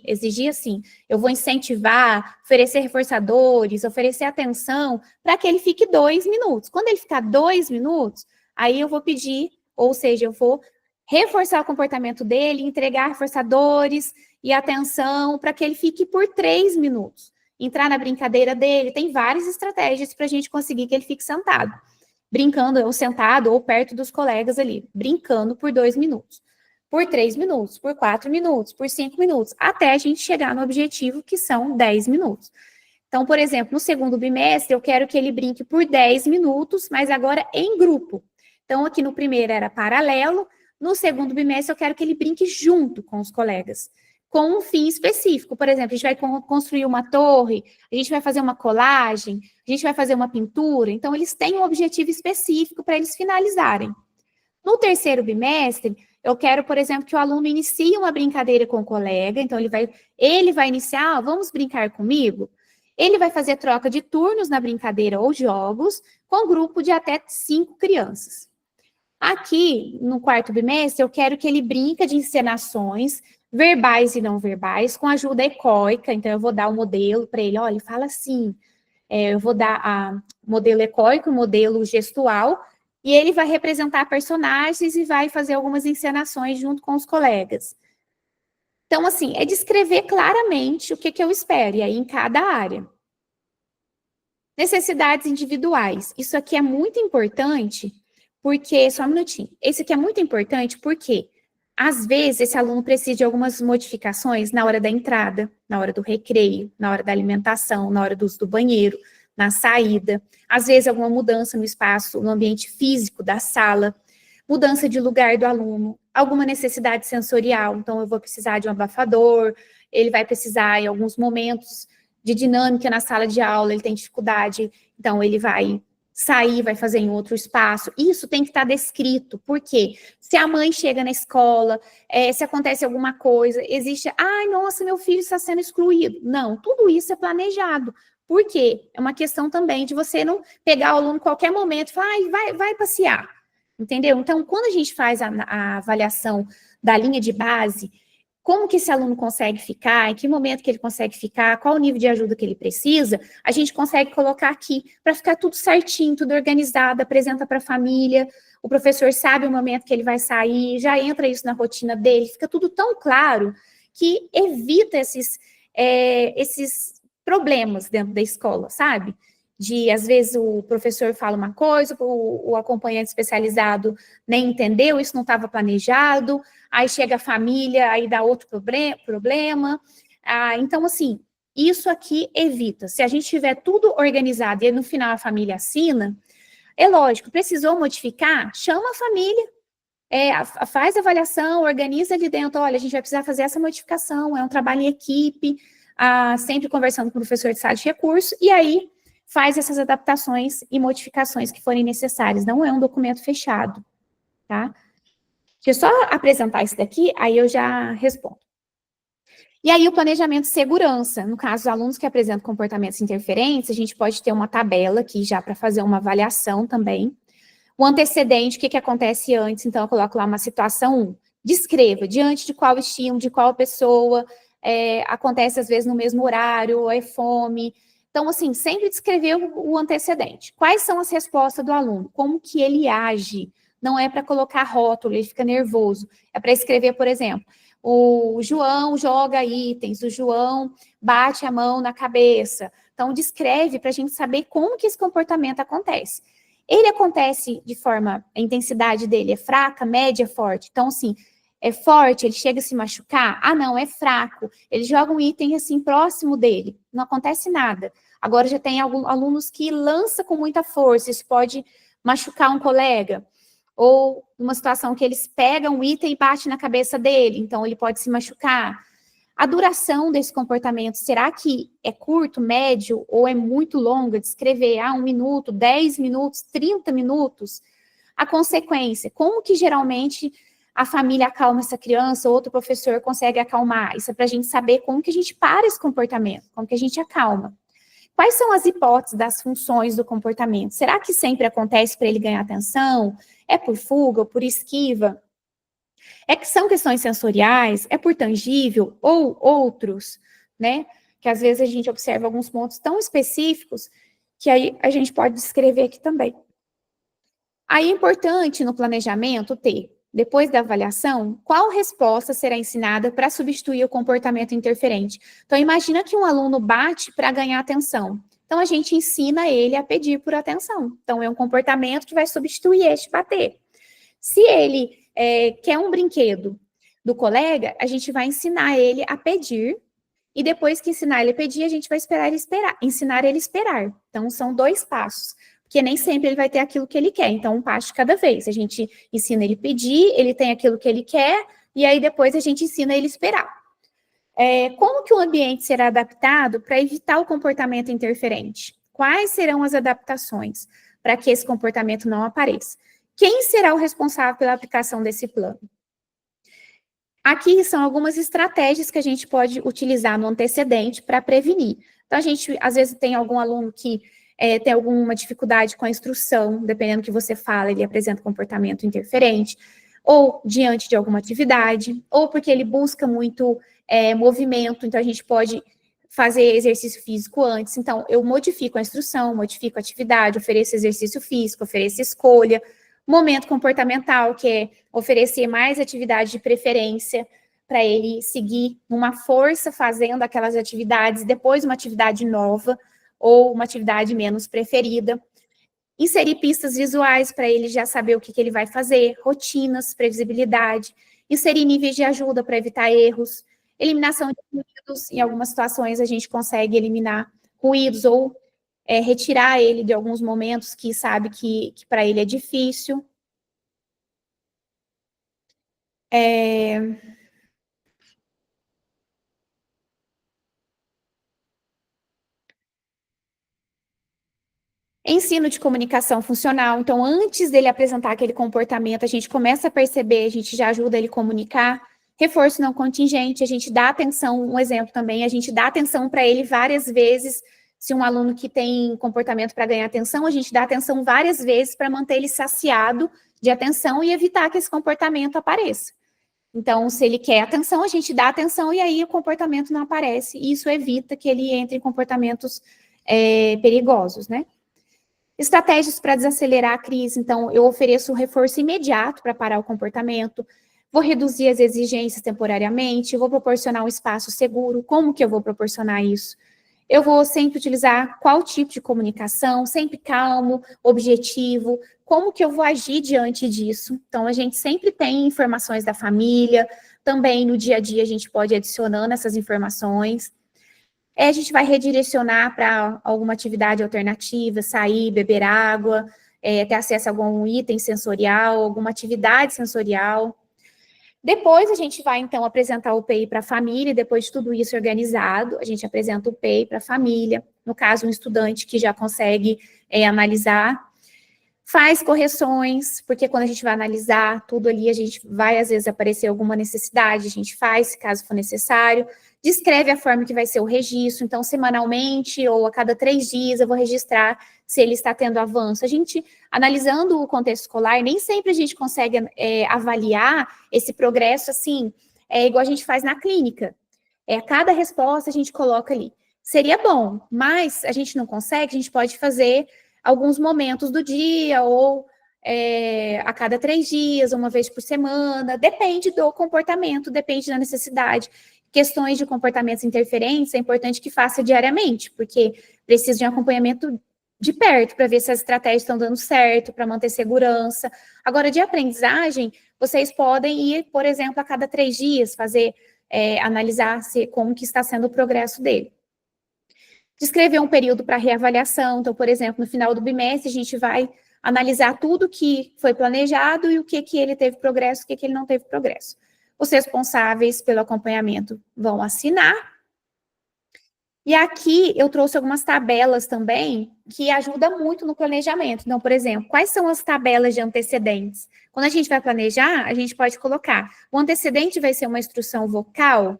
assim, eu vou incentivar, oferecer reforçadores, oferecer atenção para que ele fique 2 minutos. Quando ele ficar 2 minutos, aí eu vou pedir, ou seja, eu vou reforçar o comportamento dele, entregar reforçadores e atenção para que ele fique por 3 minutos. Entrar na brincadeira dele, tem várias estratégias para a gente conseguir que ele fique sentado. Brincando, ou sentado, ou perto dos colegas ali, brincando por 2 minutos, por 3 minutos, por 4 minutos, por 5 minutos, até a gente chegar no objetivo, que são 10 minutos. Então, por exemplo, no segundo bimestre, eu quero que ele brinque por 10 minutos, mas agora em grupo. Então, aqui no primeiro era paralelo, no segundo bimestre eu quero que ele brinque junto com os colegas, com um fim específico. Por exemplo, a gente vai construir uma torre, a gente vai fazer uma colagem, a gente vai fazer uma pintura. Então, eles têm um objetivo específico para eles finalizarem. No terceiro bimestre, eu quero, por exemplo, que o aluno inicie uma brincadeira com o colega. Então, ele vai iniciar, vamos brincar comigo? Ele vai fazer troca de turnos na brincadeira ou jogos, com um grupo de até 5 crianças. Aqui, no quarto bimestre, eu quero que ele brinque de encenações, verbais e não verbais, com ajuda ecóica. Então, eu vou dar o modelo para ele, olha, fala assim, eu vou dar o modelo ecóico, o modelo gestual, e ele vai representar personagens e vai fazer algumas encenações junto com os colegas. Então, assim, é descrever claramente o que eu espero, e aí em cada área. Necessidades individuais. Isso aqui é muito importante, porque, só um minutinho, esse aqui é muito importante porque, às vezes, esse aluno precisa de algumas modificações na hora da entrada, na hora do recreio, na hora da alimentação, na hora do uso do banheiro, na saída. Às vezes, alguma mudança no espaço, no ambiente físico da sala, mudança de lugar do aluno, alguma necessidade sensorial. Então, eu vou precisar de um abafador, ele vai precisar, em alguns momentos, de dinâmica na sala de aula, ele tem dificuldade, então ele vai sair, vai fazer em outro espaço. Isso tem que estar descrito, porque se a mãe chega na escola, se acontece alguma coisa, existe, ai, nossa, meu filho está sendo excluído. Não, tudo isso é planejado. Por quê? É uma questão também de você não pegar o aluno em qualquer momento e falar, ai, vai passear, entendeu? Então, quando a gente faz a avaliação da linha de base, como que esse aluno consegue ficar, em que momento que ele consegue ficar, qual o nível de ajuda que ele precisa, a gente consegue colocar aqui para ficar tudo certinho, tudo organizado, apresenta para a família, o professor sabe o momento que ele vai sair, já entra isso na rotina dele, fica tudo tão claro que evita esses problemas dentro da escola, sabe? De, às vezes, o professor fala uma coisa, o acompanhante especializado nem entendeu, isso não estava planejado, aí chega a família, aí dá outro problema. Então, assim, isso aqui evita. Se a gente tiver tudo organizado e no final a família assina, é lógico, precisou modificar, chama a família, faz a avaliação, organiza ali dentro, olha, a gente vai precisar fazer essa modificação, é um trabalho em equipe, sempre conversando com o professor de sala de recurso, e aí faz essas adaptações e modificações que forem necessárias. Não é um documento fechado, tá? Deixa eu só apresentar isso daqui, aí eu já respondo. E aí o planejamento de segurança. No caso, os alunos que apresentam comportamentos interferentes, a gente pode ter uma tabela aqui já para fazer uma avaliação também. O antecedente, o que acontece antes? Então, eu coloco lá uma situação 1. Descreva, diante de qual estímulo, de qual pessoa, acontece às vezes no mesmo horário, é fome. Então, assim, sempre descrever o antecedente. Quais são as respostas do aluno? Como que ele age? Não é para colocar rótulo, ele fica nervoso. É para escrever, por exemplo, o João joga itens, o João bate a mão na cabeça. Então, descreve para a gente saber como que esse comportamento acontece. Ele acontece de forma, a intensidade dele é fraca, média, forte. Então, assim, é forte, ele chega a se machucar? Ah, não, é fraco. Ele joga um item, assim, próximo dele. Não acontece nada. Agora, já tem alguns alunos que lançam com muita força. Isso pode machucar um colega, ou uma situação que eles pegam um item e batem na cabeça dele, então ele pode se machucar. A duração desse comportamento, será que é curto, médio, ou é muito longa? Descrever, 1 minuto, 10 minutos, 30 minutos? A consequência, como que geralmente a família acalma essa criança, ou outro professor consegue acalmar? Isso é para a gente saber como que a gente para esse comportamento, como que a gente acalma. Quais são as hipóteses das funções do comportamento? Será que sempre acontece para ele ganhar atenção? É por fuga ou por esquiva? É que são questões sensoriais? É por tangível ou outros, né? Que às vezes a gente observa alguns pontos tão específicos que aí a gente pode descrever aqui também. Aí é importante no planejamento ter, depois da avaliação, qual resposta será ensinada para substituir o comportamento interferente. Então, imagina que um aluno bate para ganhar atenção. Então, a gente ensina ele a pedir por atenção. Então, é um comportamento que vai substituir este bater. Se ele quer um brinquedo do colega, a gente vai ensinar ele a pedir, e depois que ensinar ele a pedir, a gente vai ensinar ele a esperar. Então, são 2 passos. Porque nem sempre ele vai ter aquilo que ele quer, então um passo de cada vez. A gente ensina ele a pedir, ele tem aquilo que ele quer, e aí depois a gente ensina ele a esperar. Como que o ambiente será adaptado para evitar o comportamento interferente? Quais serão as adaptações para que esse comportamento não apareça? Quem será o responsável pela aplicação desse plano? Aqui são algumas estratégias que a gente pode utilizar no antecedente para prevenir. Então, a gente, às vezes, tem algum aluno que tem alguma dificuldade com a instrução, dependendo do que você fala, ele apresenta comportamento interferente, ou diante de alguma atividade, ou porque ele busca muito movimento, então a gente pode fazer exercício físico antes. Então, eu modifico a instrução, modifico a atividade, ofereço exercício físico, ofereço escolha. Momento comportamental, que é oferecer mais atividade de preferência para ele seguir numa força fazendo aquelas atividades, depois uma atividade nova, ou uma atividade menos preferida. Inserir pistas visuais para ele já saber o que ele vai fazer, rotinas, previsibilidade. Inserir níveis de ajuda para evitar erros. Eliminação de ruídos. Em algumas situações, a gente consegue eliminar ruídos ou retirar ele de alguns momentos que sabe que para ele é difícil. Ensino de comunicação funcional. Então, antes dele apresentar aquele comportamento, a gente começa a perceber, a gente já ajuda ele a comunicar. Reforço não contingente, a gente dá atenção, um exemplo também, a gente dá atenção para ele várias vezes. Se um aluno que tem comportamento para ganhar atenção, a gente dá atenção várias vezes para manter ele saciado de atenção e evitar que esse comportamento apareça. Então, se ele quer atenção, a gente dá atenção e aí o comportamento não aparece. E isso evita que ele entre em comportamentos perigosos, né? Estratégias para desacelerar a crise. Então, eu ofereço um reforço imediato para parar o comportamento. Vou reduzir as exigências temporariamente. Vou proporcionar um espaço seguro. Como que eu vou proporcionar isso? Eu vou sempre utilizar qual tipo de comunicação, sempre calmo, objetivo, como que eu vou agir diante disso. Então, a gente sempre tem informações da família, também no dia a dia a gente pode ir adicionando essas informações. A gente vai redirecionar para alguma atividade alternativa, sair, beber água, ter acesso a algum item sensorial, alguma atividade sensorial. Depois a gente vai, então, apresentar o PEI para a família, depois de tudo isso organizado, a gente apresenta o PEI para a família, no caso, um estudante que já consegue analisar, faz correções, porque quando a gente vai analisar tudo ali, a gente vai, às vezes, aparecer alguma necessidade, a gente faz, caso for necessário, descreve a forma que vai ser o registro, então, semanalmente ou a cada 3 dias, eu vou registrar se ele está tendo avanço. A gente, analisando o contexto escolar, nem sempre a gente consegue avaliar esse progresso, assim, igual a gente faz na clínica. Cada resposta a gente coloca ali. Seria bom, mas a gente não consegue, a gente pode fazer alguns momentos do dia, ou a cada 3 dias, uma vez por semana, depende do comportamento, depende da necessidade. Questões de comportamentos interferentes, é importante que faça diariamente, porque precisa de um acompanhamento de perto, para ver se as estratégias estão dando certo, para manter segurança. Agora, de aprendizagem, vocês podem ir, por exemplo, a cada 3 dias, fazer, analisar como que está sendo o progresso dele. Descrever um período para reavaliação, então, por exemplo, no final do bimestre, a gente vai analisar tudo que foi planejado e o que ele teve progresso, o que ele não teve progresso. Os responsáveis pelo acompanhamento vão assinar. E aqui eu trouxe algumas tabelas também que ajudam muito no planejamento. Então, por exemplo, quais são as tabelas de antecedentes? Quando a gente vai planejar, a gente pode colocar, o antecedente vai ser uma instrução vocal,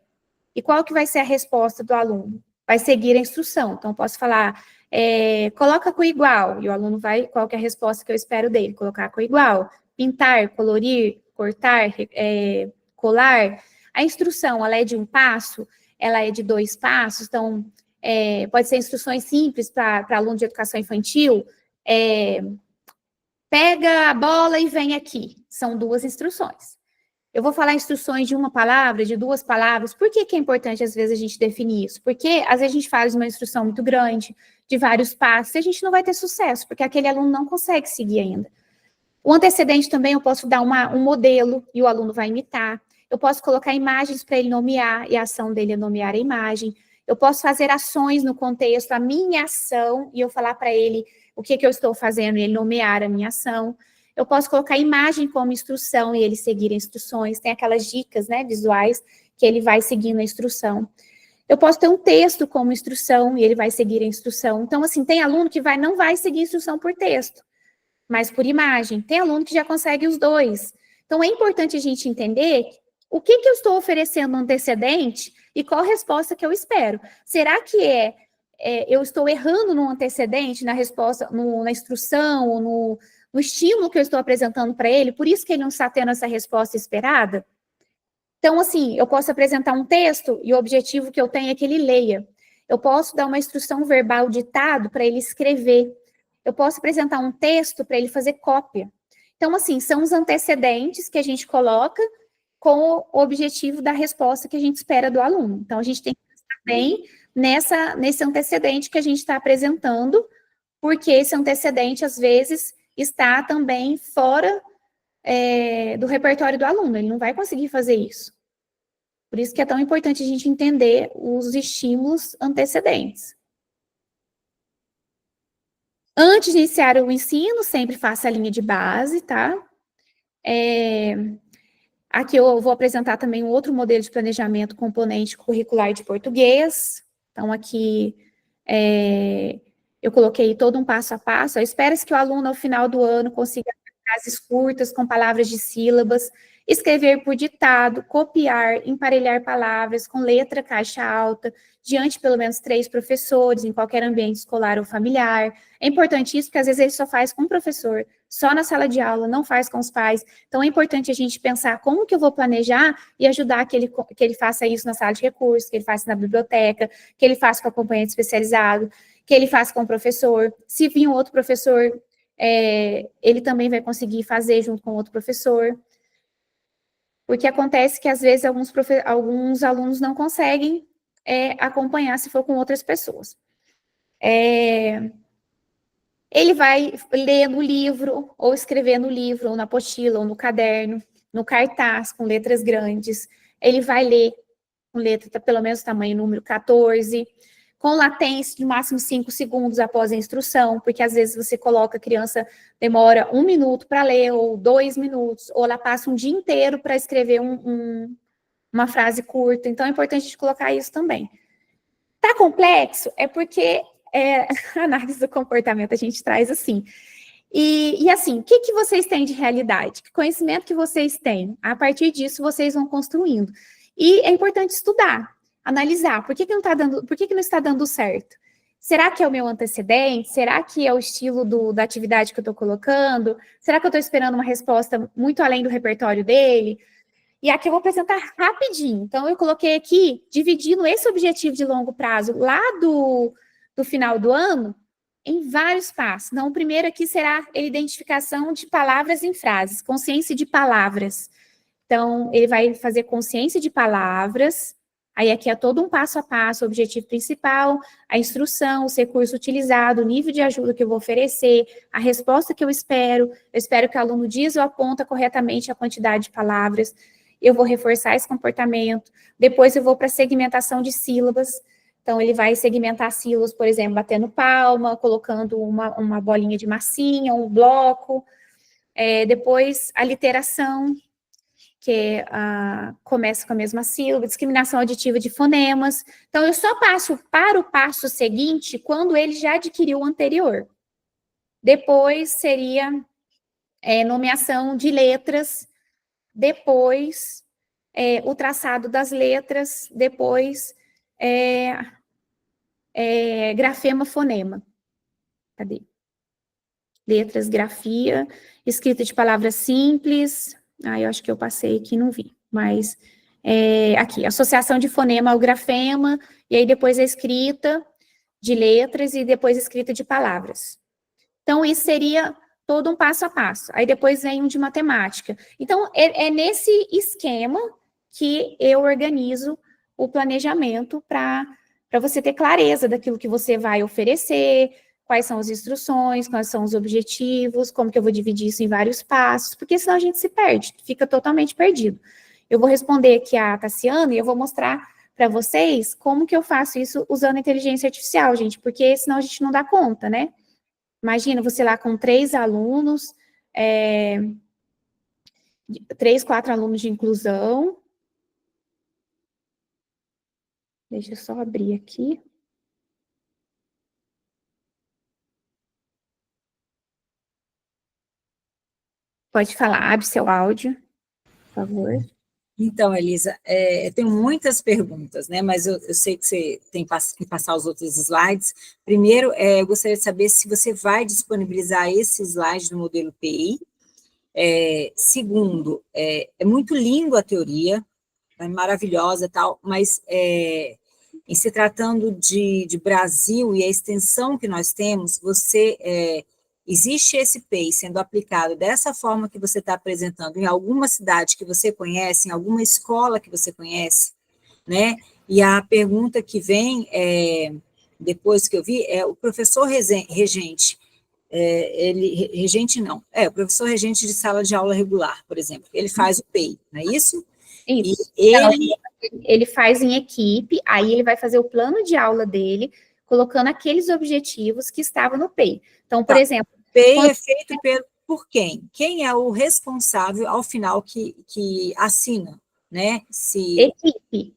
e qual que vai ser a resposta do aluno? Vai seguir a instrução. Então, eu posso falar, coloca com igual, e o aluno vai, qual que é a resposta que eu espero dele? Colocar com igual, pintar, colorir, cortar, colar. A instrução, ela é de um passo, ela é de 2 passos, então, pode ser instruções simples para aluno de educação infantil, pega a bola e vem aqui. São 2 instruções. Eu vou falar instruções de 1 palavra, de 2 palavras. Por que é importante, às vezes, a gente definir isso? Porque, às vezes, a gente faz uma instrução muito grande, de vários passos, e a gente não vai ter sucesso, porque aquele aluno não consegue seguir ainda. O antecedente também, eu posso dar um modelo, e o aluno vai imitar. Eu posso colocar imagens para ele nomear, e a ação dele é nomear a imagem. Eu posso fazer ações no contexto, a minha ação, e eu falar para ele o que eu estou fazendo, e ele nomear a minha ação. Eu posso colocar imagem como instrução, e ele seguir as instruções. Tem aquelas dicas, né, visuais, que ele vai seguindo a instrução. Eu posso ter um texto como instrução, e ele vai seguir a instrução. Então, assim, tem aluno que não vai seguir instrução por texto, mas por imagem. Tem aluno que já consegue os 2. Então, é importante a gente entender o que eu estou oferecendo no antecedente e qual a resposta que eu espero. Será que eu estou errando no antecedente, na resposta, na instrução, ou no estímulo que eu estou apresentando para ele, por isso que ele não está tendo essa resposta esperada? Então, assim, eu posso apresentar um texto e o objetivo que eu tenho é que ele leia. Eu posso dar uma instrução verbal ditado para ele escrever. Eu posso apresentar um texto para ele fazer cópia. Então, assim, são os antecedentes que a gente coloca com o objetivo da resposta que a gente espera do aluno. Então, a gente tem que pensar bem nesse antecedente que a gente está apresentando, porque esse antecedente, às vezes, está também fora do repertório do aluno, ele não vai conseguir fazer isso. Por isso que é tão importante a gente entender os estímulos antecedentes. Antes de iniciar o ensino, sempre faça a linha de base, tá? Aqui eu vou apresentar também um outro modelo de planejamento componente curricular de português. Então, aqui eu coloquei todo um passo a passo. Espera-se que o aluno, ao final do ano, consiga frases curtas com palavras de sílabas, escrever por ditado, copiar, emparelhar palavras com letra caixa alta, diante de pelo menos 3 professores, em qualquer ambiente escolar ou familiar. É importante isso, porque às vezes ele só faz com o professor, só na sala de aula, não faz com os pais. Então, é importante a gente pensar como que eu vou planejar e ajudar que ele faça isso na sala de recursos, que ele faça na biblioteca, que ele faça com o acompanhante especializado, que ele faça com o professor. Se vir um outro professor, ele também vai conseguir fazer junto com outro professor. Porque acontece que, às vezes, alguns alunos não conseguem acompanhar se for com outras pessoas. Ele vai ler no livro, ou escrever no livro, ou na apostila, ou no caderno, no cartaz, com letras grandes. Ele vai ler com letra, pelo menos tamanho número 14, com latência de máximo 5 segundos após a instrução, porque às vezes você coloca a criança, demora 1 minuto para ler, ou 2 minutos, ou ela passa um dia inteiro para escrever uma frase curta. Então, é importante a gente colocar isso também. Tá complexo? É porque a análise do comportamento a gente traz assim. E assim, o que vocês têm de realidade? Que conhecimento que vocês têm? A partir disso, vocês vão construindo. E é importante estudar, analisar. Por que não está dando certo? Será que é o meu antecedente? Será que é o estilo da atividade que eu estou colocando? Será que eu estou esperando uma resposta muito além do repertório dele? E aqui eu vou apresentar rapidinho. Então, eu coloquei aqui, dividindo esse objetivo de longo prazo lá do final do ano, em vários passos. Então, o primeiro aqui será a identificação de palavras em frases, consciência de palavras. Então, ele vai fazer consciência de palavras, aí aqui é todo um passo a passo, o objetivo principal, a instrução, os recursos utilizados, o nível de ajuda que eu vou oferecer, a resposta que eu espero que o aluno diz ou aponta corretamente a quantidade de palavras, eu vou reforçar esse comportamento, depois eu vou para a segmentação de sílabas, Então, ele vai segmentar sílabas, por exemplo, batendo palma, colocando uma bolinha de massinha, um bloco. Depois, a literação, que começa com a mesma sílaba, discriminação auditiva de fonemas. Então, eu só passo para o passo seguinte quando ele já adquiriu o anterior. Depois, seria nomeação de letras, depois o traçado das letras, depois grafema, fonema. Cadê? Letras, grafia, escrita de palavras simples. Eu acho que eu passei aqui e não vi. Mas aqui, associação de fonema ao grafema, e aí depois a escrita de letras e depois a escrita de palavras. Então, isso seria todo um passo a passo. Aí depois vem um de matemática. Então, é nesse esquema que eu organizo o planejamento para você ter clareza daquilo que você vai oferecer, quais são as instruções, quais são os objetivos, como que eu vou dividir isso em vários passos, porque senão a gente se perde, fica totalmente perdido. Eu vou responder aqui a Tassiana e eu vou mostrar para vocês como que eu faço isso usando a inteligência artificial, gente, porque senão a gente não dá conta, né? Imagina você lá com 3 alunos, 3, 4 alunos de inclusão. Deixa eu só abrir aqui. Pode falar, abre seu áudio, por favor. Então, Elisa, eu tenho muitas perguntas, né, mas eu sei que você tem que passar os outros slides. Primeiro, eu gostaria de saber se você vai disponibilizar esse slide no modelo PI. Segundo, é muito lindo a teoria, é maravilhosa e tal, mas em se tratando de Brasil e a extensão que nós temos, existe esse PEI sendo aplicado dessa forma que você está apresentando em alguma cidade que você conhece, em alguma escola que você conhece, né? E a pergunta que vem, depois que eu vi, o professor regente, o professor regente de sala de aula regular, por exemplo, ele faz o PEI, não é isso? Isso. E ele faz em equipe, aí ele vai fazer o plano de aula dele, colocando aqueles objetivos que estavam no PEI. Então, por exemplo... O PEI é feito por quem? Quem é o responsável, ao final, que assina, né?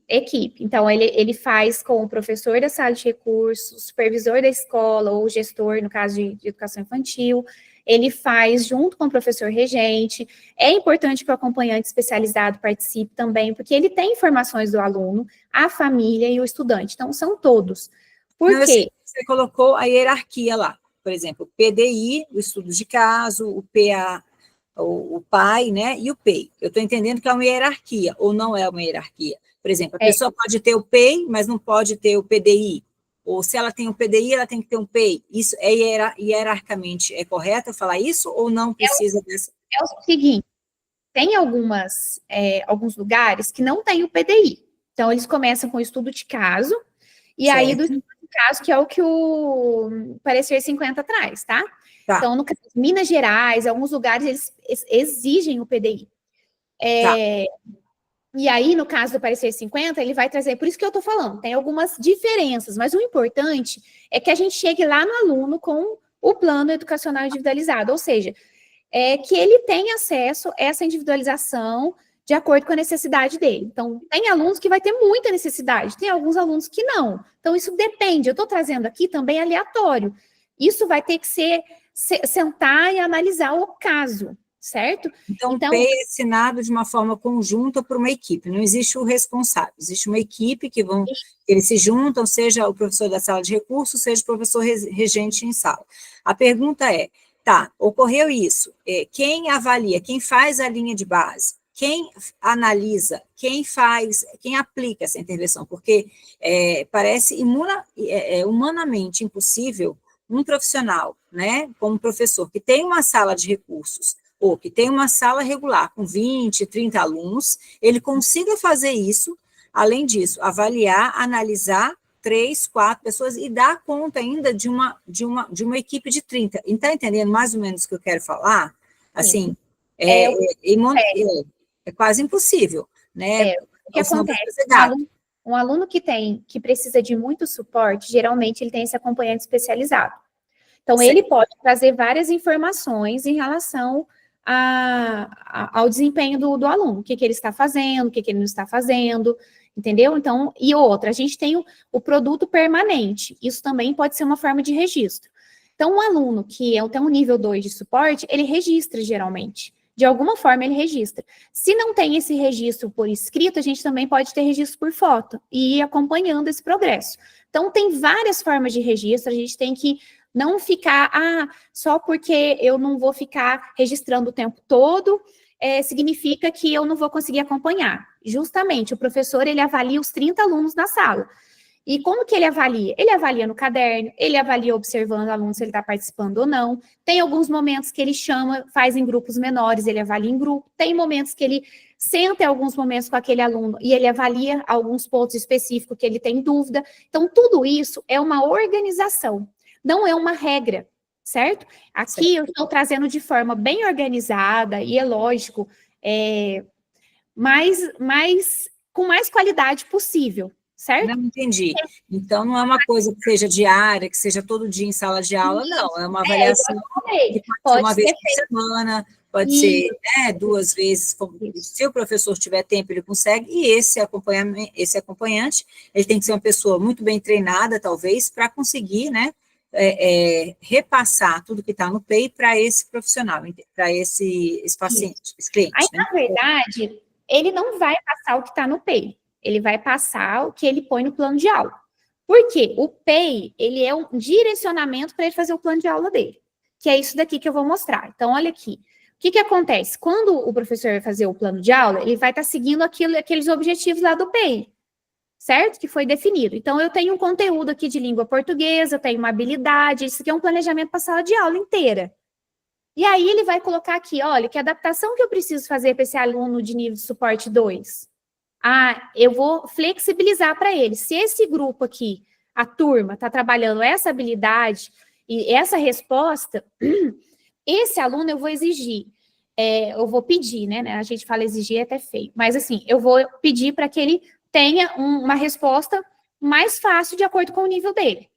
Equipe. Então, ele faz com o professor da sala de recursos, o supervisor da escola, ou o gestor, no caso de educação infantil, ele faz junto com o professor regente. É importante que o acompanhante especializado participe também, porque ele tem informações do aluno, a família e o estudante. Então, são todos. Por quê? Você colocou a hierarquia lá. Por exemplo, o PDI, o estudo de caso, o PA, o PAI, né, e o PEI. Eu estou entendendo que é uma hierarquia, ou não é uma hierarquia. Por exemplo, a pessoa pode ter o PEI, mas não pode ter o PDI. Ou se ela tem o PDI, ela tem que ter um PEI. Isso hierarquicamente é correto eu falar isso, ou não precisa dessa? É o seguinte, tem alguns lugares que não tem o PDI. Então, eles começam com o estudo de caso, e certo. Aí do estudo de caso, que é o que o parecer 50 traz, tá? Então, no caso, Minas Gerais, alguns lugares, eles exigem o PDI. E aí, no caso do parecer 50, ele vai trazer, por isso que eu estou falando, tem algumas diferenças, mas o importante é que a gente chegue lá no aluno com o plano educacional individualizado, ou seja, que ele tenha acesso a essa individualização de acordo com a necessidade dele. Então, tem alunos que vai ter muita necessidade, tem alguns alunos que não. Então, isso depende. Eu estou trazendo aqui também aleatório. Isso vai ter que sentar e analisar o caso, certo? Então, o PEI é assinado de uma forma conjunta por uma equipe, não existe o responsável, existe uma equipe que eles se juntam, seja o professor da sala de recursos, seja o professor regente em sala. A pergunta é, ocorreu isso, quem avalia, quem faz a linha de base? Quem analisa, quem aplica essa intervenção? Porque parece humanamente impossível um profissional, né, como professor, que tem uma sala de recursos, ou que tem uma sala regular com 20, 30 alunos, ele consiga fazer isso, além disso, avaliar, analisar 3, 4 pessoas e dar conta ainda de uma equipe de 30. Está entendendo mais ou menos o que eu quero falar? Assim, é quase impossível, né? O que acontece? um aluno que precisa de muito suporte, geralmente ele tem esse acompanhante especializado. Então, ele pode trazer várias informações em relação ao desempenho do aluno, o que ele está fazendo, o que ele não está fazendo, entendeu? Então, e outra, a gente tem o produto permanente, isso também pode ser uma forma de registro. Então, um aluno que tem um nível 2 de suporte, ele registra geralmente. De alguma forma, ele registra. Se não tem esse registro por escrito, a gente também pode ter registro por foto e ir acompanhando esse progresso. Então, tem várias formas de registro, a gente tem que não ficar, só porque eu não vou ficar registrando o tempo todo, significa que eu não vou conseguir acompanhar. Justamente, o professor, ele avalia os 30 alunos na sala. E como que ele avalia? Ele avalia no caderno, ele avalia observando o aluno se ele está participando ou não. Tem alguns momentos que ele chama, faz em grupos menores, ele avalia em grupo. Tem momentos que ele senta em alguns momentos com aquele aluno e ele avalia alguns pontos específicos que ele tem dúvida. Então, tudo isso é uma organização, não é uma regra, certo? Aqui eu estou trazendo de forma bem organizada e é lógico, com mais qualidade possível. Certo? Não entendi. Então, não é uma coisa que seja diária, que seja todo dia em sala de aula, não. É uma avaliação que pode ser uma vez por semana, pode ser 2 vezes. Se o professor tiver tempo, ele consegue. E esse acompanhante, ele tem que ser uma pessoa muito bem treinada, talvez, para conseguir, né, repassar tudo que está no PEI para esse profissional, para esse paciente, esse cliente. Aí, né? na verdade, ele não vai passar o que está no PEI. Ele vai passar o que ele põe no plano de aula. Por quê? O PEI, ele é um direcionamento para ele fazer o plano de aula dele, que é isso daqui que eu vou mostrar. Então, olha aqui. O que acontece? Quando o professor vai fazer o plano de aula, ele vai estar seguindo aqueles objetivos lá do PEI, certo? Que foi definido. Então, eu tenho um conteúdo aqui de língua portuguesa, eu tenho uma habilidade, isso aqui é um planejamento para a sala de aula inteira. E aí, ele vai colocar aqui, olha, que adaptação que eu preciso fazer para esse aluno de nível de suporte 2? Eu vou flexibilizar para ele. Se esse grupo aqui, a turma, está trabalhando essa habilidade e essa resposta, esse aluno eu vou exigir, eu vou pedir, né? A gente fala exigir é até feio, mas assim, eu vou pedir para que ele tenha uma resposta mais fácil de acordo com o nível dele.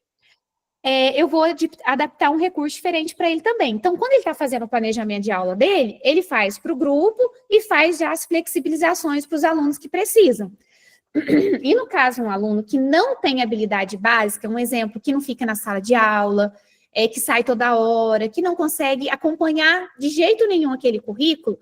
Eu vou adaptar um recurso diferente para ele também. Então, quando ele está fazendo o planejamento de aula dele, ele faz para o grupo e faz já as flexibilizações para os alunos que precisam. E no caso, um aluno que não tem habilidade básica, um exemplo, que não fica na sala de aula, que sai toda hora, que não consegue acompanhar de jeito nenhum aquele currículo,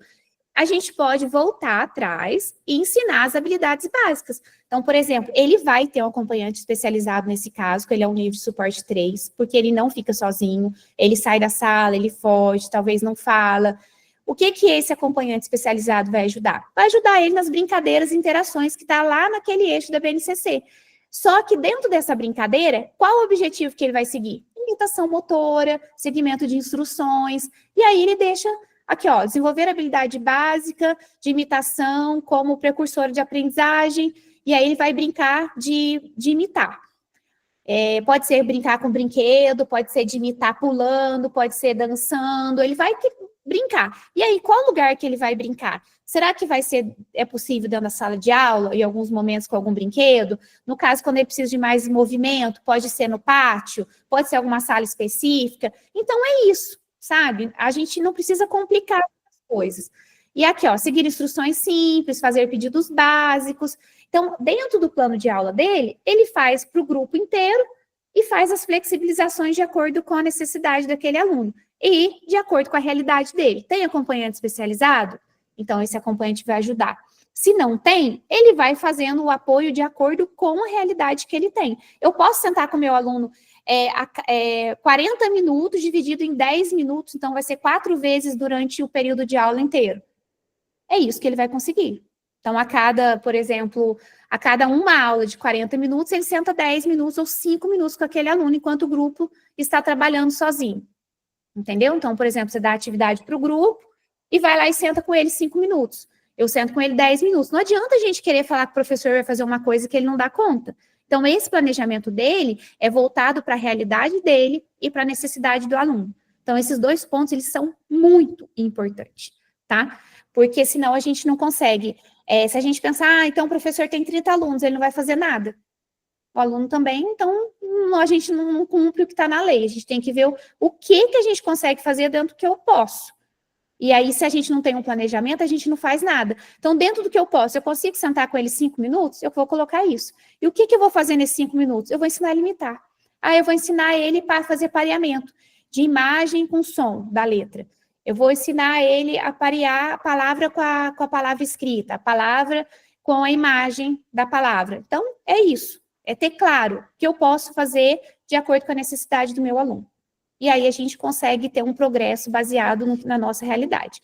a gente pode voltar atrás e ensinar as habilidades básicas. Então, por exemplo, ele vai ter um acompanhante especializado nesse caso, que ele é um nível de suporte 3, porque ele não fica sozinho, ele sai da sala, ele foge, talvez não fala. O que esse acompanhante especializado vai ajudar? Vai ajudar ele nas brincadeiras e interações que está lá naquele eixo da BNCC. Só que dentro dessa brincadeira, qual o objetivo que ele vai seguir? Imitação motora, segmento de instruções, e aí ele deixa... Aqui, ó, desenvolver habilidade básica de imitação como precursor de aprendizagem, e aí ele vai brincar de imitar. Pode ser brincar com brinquedo, pode ser de imitar pulando, pode ser dançando, ele vai brincar. E aí, qual lugar que ele vai brincar? Será que é possível dentro da sala de aula, em alguns momentos com algum brinquedo? No caso, quando ele precisa de mais movimento, pode ser no pátio, pode ser alguma sala específica. Então, é isso. Sabe? A gente não precisa complicar as coisas. E aqui, ó, seguir instruções simples, fazer pedidos básicos. Então, dentro do plano de aula dele, ele faz para o grupo inteiro e faz as flexibilizações de acordo com a necessidade daquele aluno e de acordo com a realidade dele. Tem acompanhante especializado? Então, esse acompanhante vai ajudar. Se não tem, ele vai fazendo o apoio de acordo com a realidade que ele tem. Eu posso sentar com o meu aluno 40 minutos dividido em 10 minutos, então vai ser 4 vezes durante o período de aula inteiro. É isso que ele vai conseguir. Então, por exemplo, a cada uma aula de 40 minutos, ele senta 10 minutos ou 5 minutos com aquele aluno, enquanto o grupo está trabalhando sozinho. Entendeu? Então, por exemplo, você dá atividade para o grupo e vai lá e senta com ele 5 minutos. Eu sento com ele 10 minutos. Não adianta a gente querer falar que o professor vai fazer uma coisa que ele não dá conta. Então, esse planejamento dele é voltado para a realidade dele e para a necessidade do aluno. Então, esses 2 pontos, eles são muito importantes, tá? Porque senão a gente não consegue Se a gente pensar, então o professor tem 30 alunos, ele não vai fazer nada. O aluno também, então a gente não cumpre o que está na lei. A gente tem que ver o que a gente consegue fazer dentro do que eu posso. E aí, se a gente não tem um planejamento, a gente não faz nada. Então, dentro do que eu posso, eu consigo sentar com ele 5 minutos? Eu vou colocar isso. E o que eu vou fazer nesses 5 minutos? Eu vou ensinar a limitar. Eu vou ensinar ele para fazer pareamento de imagem com som da letra. Eu vou ensinar ele a parear a palavra com a palavra escrita, a palavra com a imagem da palavra. Então, é isso. É ter claro o que eu posso fazer de acordo com a necessidade do meu aluno. E aí a gente consegue ter um progresso baseado na nossa realidade.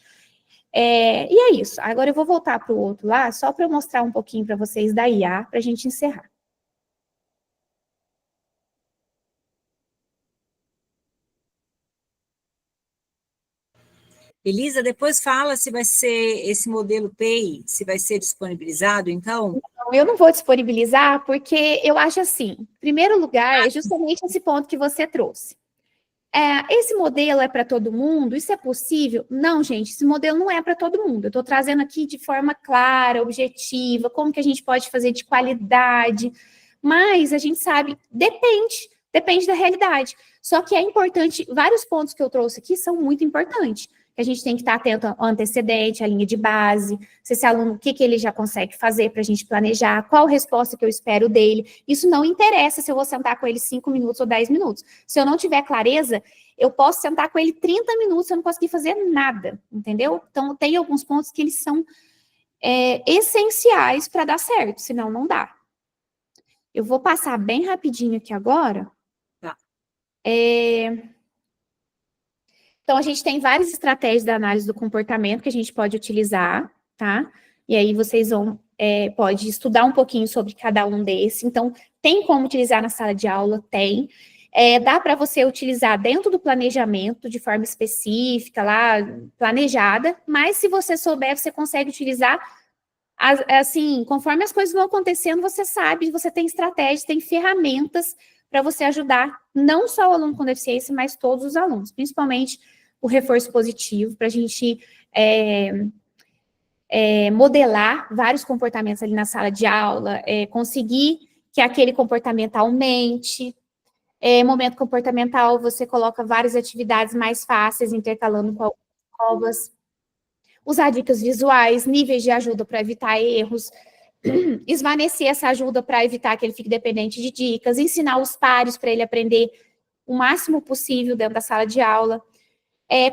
E é isso. Agora eu vou voltar para o outro lá, só para eu mostrar um pouquinho para vocês da IA, para a gente encerrar. Elisa, depois fala se vai ser esse modelo PEI, se vai ser disponibilizado, então? Eu não vou disponibilizar, porque eu acho assim, em primeiro lugar, é justamente esse ponto que você trouxe. Esse modelo é para todo mundo? Isso é possível? Não, gente, esse modelo não é para todo mundo. Eu estou trazendo aqui de forma clara, objetiva, como que a gente pode fazer de qualidade, mas a gente sabe, depende da realidade. Só que é importante, vários pontos que eu trouxe aqui são muito importantes. A gente tem que estar atento ao antecedente, à linha de base, se esse aluno, o que ele já consegue fazer para a gente planejar, qual resposta que eu espero dele. Isso não interessa se eu vou sentar com ele 5 minutos ou 10 minutos. Se eu não tiver clareza, eu posso sentar com ele 30 minutos se eu não conseguir fazer nada, entendeu? Então, tem alguns pontos que eles são essenciais para dar certo, senão não dá. Eu vou passar bem rapidinho aqui agora. Tá. Então, a gente tem várias estratégias da análise do comportamento que a gente pode utilizar, tá? E aí vocês vão, pode estudar um pouquinho sobre cada um desses. Então, tem como utilizar na sala de aula? Tem. Dá para você utilizar dentro do planejamento, de forma específica, lá, planejada, mas se você souber, você consegue utilizar, assim, conforme as coisas vão acontecendo, você sabe, você tem estratégias, tem ferramentas para você ajudar não só o aluno com deficiência, mas todos os alunos, principalmente o reforço positivo, para a gente modelar vários comportamentos ali na sala de aula, conseguir que aquele comportamento aumente. Momento comportamental, você coloca várias atividades mais fáceis, intercalando com algumas novas. Usar dicas visuais, níveis de ajuda para evitar erros, esvanecer essa ajuda para evitar que ele fique dependente de dicas, ensinar os pares para ele aprender o máximo possível dentro da sala de aula,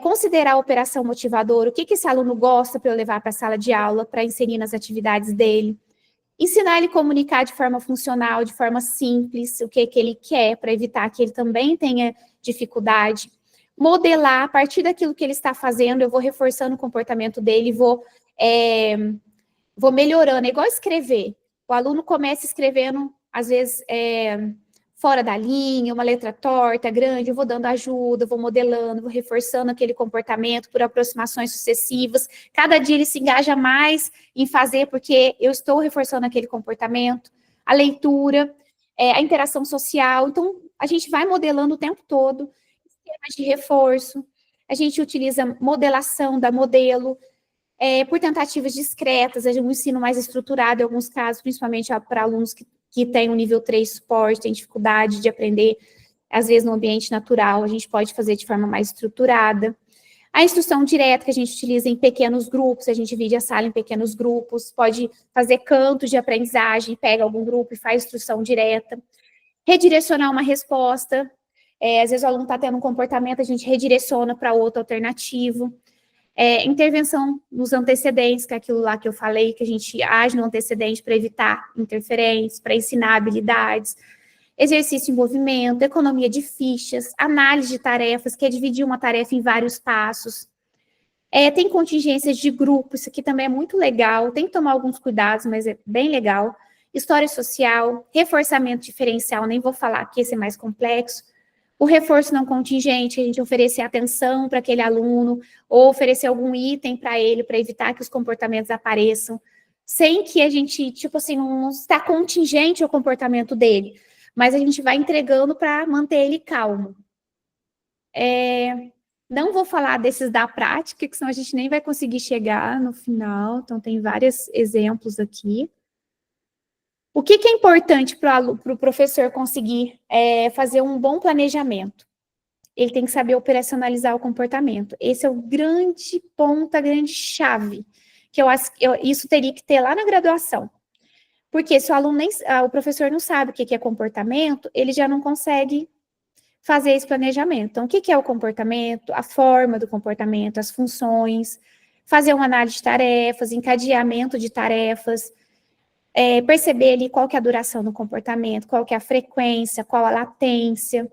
considerar a operação motivadora, o que esse aluno gosta para eu levar para a sala de aula, para inserir nas atividades dele, ensinar ele a comunicar de forma funcional, de forma simples, o que ele quer, para evitar que ele também tenha dificuldade, modelar a partir daquilo que ele está fazendo, eu vou reforçando o comportamento dele, vou melhorando, é igual escrever. O aluno começa escrevendo, às vezes, fora da linha, uma letra torta, grande, eu vou dando ajuda, vou modelando, vou reforçando aquele comportamento por aproximações sucessivas. Cada dia ele se engaja mais em fazer, porque eu estou reforçando aquele comportamento. A leitura, a interação social. Então, a gente vai modelando o tempo todo. Esquemas de reforço. A gente utiliza modelação da modelo, por tentativas discretas, um ensino mais estruturado em alguns casos, principalmente para alunos que têm um nível 3 suporte, têm dificuldade de aprender, às vezes no ambiente natural, a gente pode fazer de forma mais estruturada. A instrução direta que a gente utiliza em pequenos grupos, a gente divide a sala em pequenos grupos, pode fazer cantos de aprendizagem, pega algum grupo e faz instrução direta. Redirecionar uma resposta, às vezes o aluno está tendo um comportamento, a gente redireciona para outro alternativo. Intervenção nos antecedentes, que é aquilo lá que eu falei, que a gente age no antecedente para evitar interferências, para ensinar habilidades, exercício em movimento, economia de fichas, análise de tarefas, que é dividir uma tarefa em vários passos. Tem contingências de grupo, isso aqui também é muito legal, tem que tomar alguns cuidados, mas é bem legal. História social, reforçamento diferencial, nem vou falar que esse é mais complexo. O reforço não contingente, a gente oferecer atenção para aquele aluno, ou oferecer algum item para ele, para evitar que os comportamentos apareçam, sem que a gente, tipo assim, não está contingente o comportamento dele, mas a gente vai entregando para manter ele calmo. Não vou falar desses da prática, que senão a gente nem vai conseguir chegar no final. Então, tem vários exemplos aqui. O que é importante para o professor conseguir fazer um bom planejamento? Ele tem que saber operacionalizar o comportamento. Esse é o grande ponto, a grande chave, que eu acho que isso teria que ter lá na graduação. Porque se o professor não sabe o que é comportamento, ele já não consegue fazer esse planejamento. Então, o que é o comportamento, a forma do comportamento, as funções, fazer uma análise de tarefas, encadeamento de tarefas, perceber ali qual que é a duração do comportamento, qual que é a frequência, qual a latência.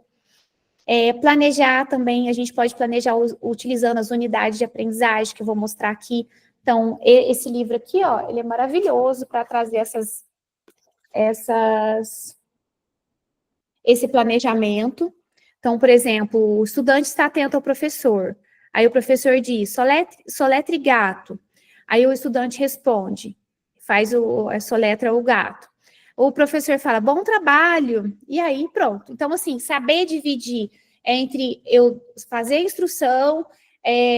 Planejar também, a gente pode planejar utilizando as unidades de aprendizagem, que eu vou mostrar aqui. Então, esse livro aqui, ó, ele é maravilhoso para trazer esse planejamento. Então, por exemplo, o estudante está atento ao professor. Aí o professor diz, soletre gato. Aí o estudante responde, soletra o gato. O professor fala, bom trabalho. E aí, pronto. Então, assim, saber dividir entre eu fazer a instrução,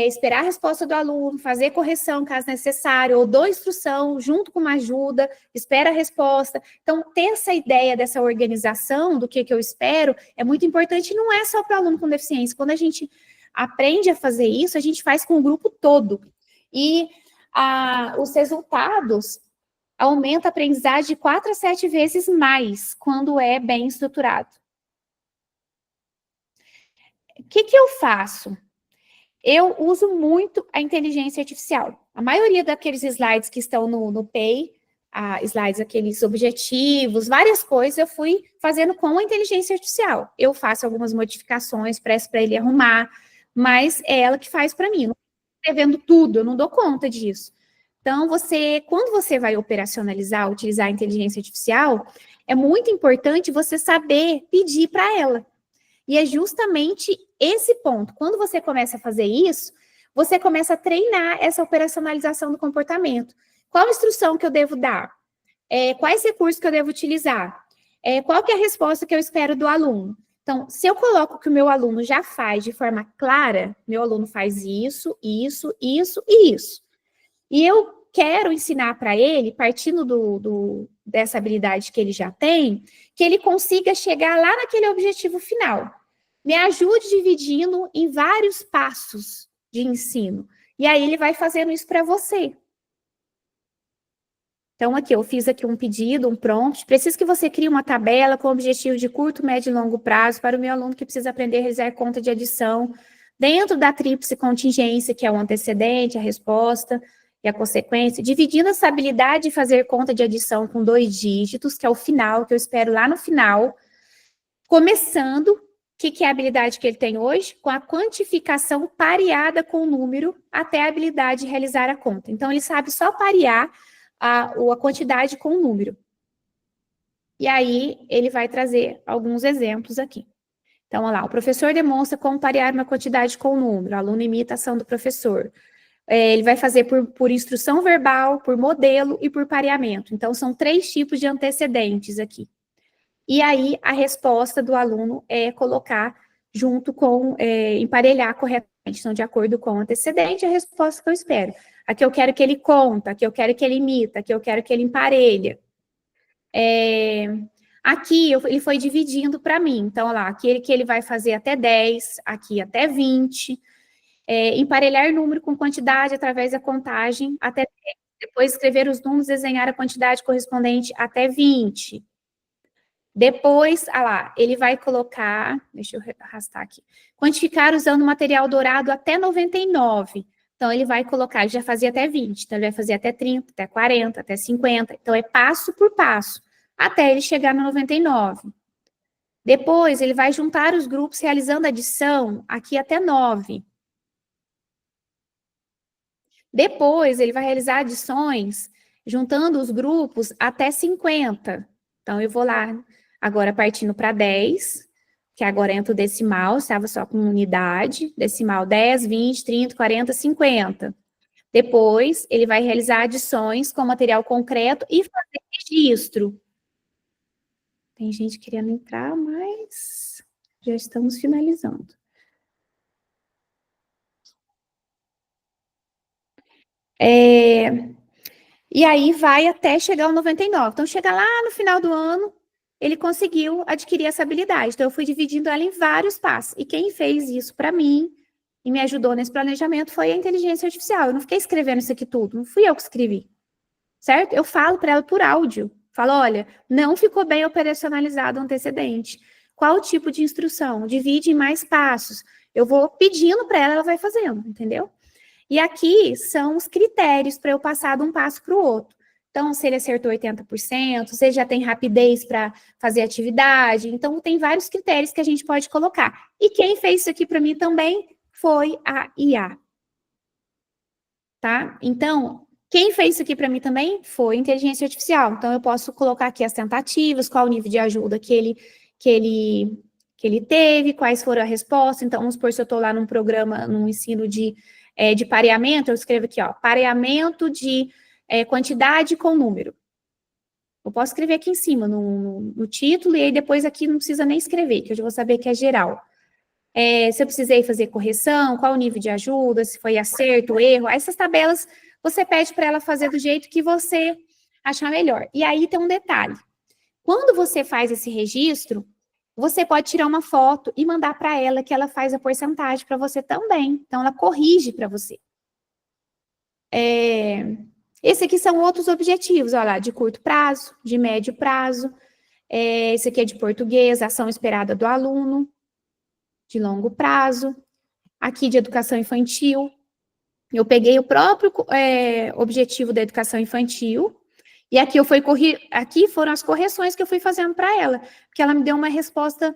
esperar a resposta do aluno, fazer correção caso necessário, ou dou instrução junto com uma ajuda, espera a resposta. Então, ter essa ideia dessa organização do que eu espero é muito importante, não é só para o aluno com deficiência. Quando a gente aprende a fazer isso, a gente faz com o grupo todo. E os resultados aumentam a aprendizagem de 4 a 7 vezes mais quando é bem estruturado. O que eu faço? Eu uso muito a inteligência artificial. A maioria daqueles slides que estão no PEI, slides, aqueles objetivos, várias coisas, eu fui fazendo com a inteligência artificial. Eu faço algumas modificações, peço para ele arrumar, mas é ela que faz para mim. Eu não estou escrevendo tudo, eu não dou conta disso. Então, quando você vai operacionalizar, utilizar a inteligência artificial, é muito importante você saber pedir para ela. E é justamente esse ponto. Quando você começa a fazer isso, você começa a treinar essa operacionalização do comportamento. Qual instrução que eu devo dar? Quais recursos que eu devo utilizar? Qual que é a resposta que eu espero do aluno? Então, se eu coloco que o meu aluno já faz de forma clara, meu aluno faz isso, isso, isso e isso. E eu quero ensinar para ele, partindo dessa habilidade que ele já tem, que ele consiga chegar lá naquele objetivo final. Me ajude dividindo em vários passos de ensino. E aí ele vai fazendo isso para você. Então, aqui, eu fiz aqui um pedido, um prompt. Preciso que você crie uma tabela com objetivo de curto, médio e longo prazo para o meu aluno que precisa aprender a realizar conta de adição dentro da tríplice contingência, que é o antecedente, a resposta e a consequência, dividindo essa habilidade de fazer conta de adição com 2 dígitos, que é o final, que eu espero lá no final, começando, o que é a habilidade que ele tem hoje? Com a quantificação pareada com o número até a habilidade de realizar a conta. Então, ele sabe só parear a quantidade com o número. E aí, ele vai trazer alguns exemplos aqui. Então, olha lá, o professor demonstra como parear uma quantidade com o número, o aluno imita a ação do professor. Ele vai fazer por instrução verbal, por modelo e por pareamento. Então, são 3 tipos de antecedentes aqui. E aí, a resposta do aluno é colocar junto com, emparelhar corretamente. Então, de acordo com o antecedente, a resposta que eu espero. Aqui eu quero que ele conta, aqui eu quero que ele imita, aqui eu quero que ele emparelha. Aqui, ele foi dividindo para mim. Então, olha lá, aqui que ele vai fazer até 10, aqui até 20. Emparelhar número com quantidade através da contagem até 10. Depois, escrever os números, desenhar a quantidade correspondente até 20. Depois, lá, ele vai colocar, deixa eu arrastar aqui, quantificar usando material dourado até 99. Então, ele vai colocar, ele já fazia até 20, então ele vai fazer até 30, até 40, até 50. Então, é passo por passo, até ele chegar no 99. Depois, ele vai juntar os grupos realizando adição aqui até 9. Depois, ele vai realizar adições juntando os grupos até 50. Então, eu vou lá, agora partindo para 10, que agora entra o decimal, estava só com unidade, decimal 10, 20, 30, 40, 50. Depois, ele vai realizar adições com material concreto e fazer registro. Tem gente querendo entrar, mas já estamos finalizando. E aí vai até chegar ao 99. Então, chega lá no final do ano, ele conseguiu adquirir essa habilidade. Então, eu fui dividindo ela em vários passos. E quem fez isso para mim e me ajudou nesse planejamento foi a inteligência artificial. Eu não fiquei escrevendo isso aqui tudo, não fui eu que escrevi, certo? Eu falo para ela por áudio. Falo, olha, não ficou bem operacionalizado o antecedente. Qual o tipo de instrução? Divide em mais passos. Eu vou pedindo para ela, ela vai fazendo, entendeu? E aqui são os critérios para eu passar de um passo para o outro. Então, se ele acertou 80%, se ele já tem rapidez para fazer atividade. Então, tem vários critérios que a gente pode colocar. E quem fez isso aqui para mim também foi a IA. Tá? Então, quem fez isso aqui para mim também foi a inteligência artificial. Então, eu posso colocar aqui as tentativas, qual o nível de ajuda que ele teve, quais foram a resposta. Então, vamos supor, se eu estou lá num programa, num ensino de pareamento, eu escrevo aqui, ó, pareamento de quantidade com número. Eu posso escrever aqui em cima, no título, e aí depois aqui não precisa nem escrever, que eu já vou saber que é geral. Se eu precisei fazer correção, qual o nível de ajuda, se foi acerto, erro, essas tabelas você pede para ela fazer do jeito que você achar melhor. E aí tem um detalhe. Quando você faz esse registro, você pode tirar uma foto e mandar para ela, que ela faz a porcentagem para você também. Então, ela corrige para você. Esse aqui são outros objetivos, olha lá, de curto prazo, de médio prazo. Esse aqui é de português, ação esperada do aluno, de longo prazo. Aqui de educação infantil. Eu peguei o próprio objetivo da educação infantil, e aqui aqui foram as correções que eu fui fazendo para ela, porque ela me deu uma resposta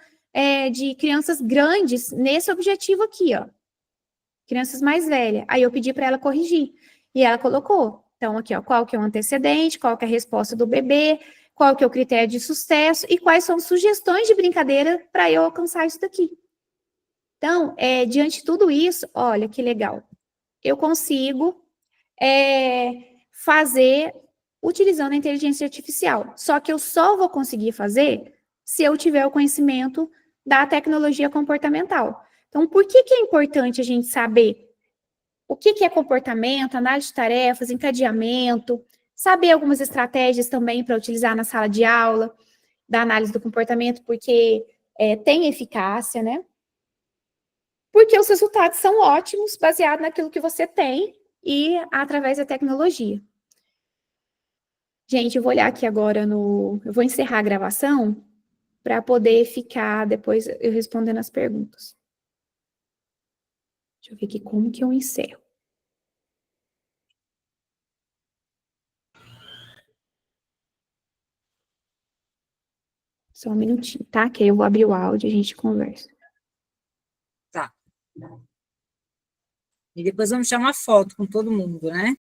de crianças grandes nesse objetivo aqui, ó. Crianças mais velhas. Aí eu pedi para ela corrigir. E ela colocou. Então, aqui, ó, qual que é o antecedente, qual que é a resposta do bebê, qual que é o critério de sucesso e quais são sugestões de brincadeira para eu alcançar isso daqui. Então, diante de tudo isso, olha que legal. Eu consigo fazer utilizando a inteligência artificial. Só que eu só vou conseguir fazer se eu tiver o conhecimento da tecnologia comportamental. Então, por que é importante a gente saber o que é comportamento, análise de tarefas, encadeamento, saber algumas estratégias também para utilizar na sala de aula, da análise do comportamento, porque tem eficácia, né? Porque os resultados são ótimos, baseado naquilo que você tem e através da tecnologia. Gente, eu vou olhar aqui agora eu vou encerrar a gravação para poder ficar depois eu respondendo as perguntas. Deixa eu ver aqui como que eu encerro. Só um minutinho, tá? Que aí eu vou abrir o áudio e a gente conversa. Tá. E depois vamos tirar uma foto com todo mundo, né?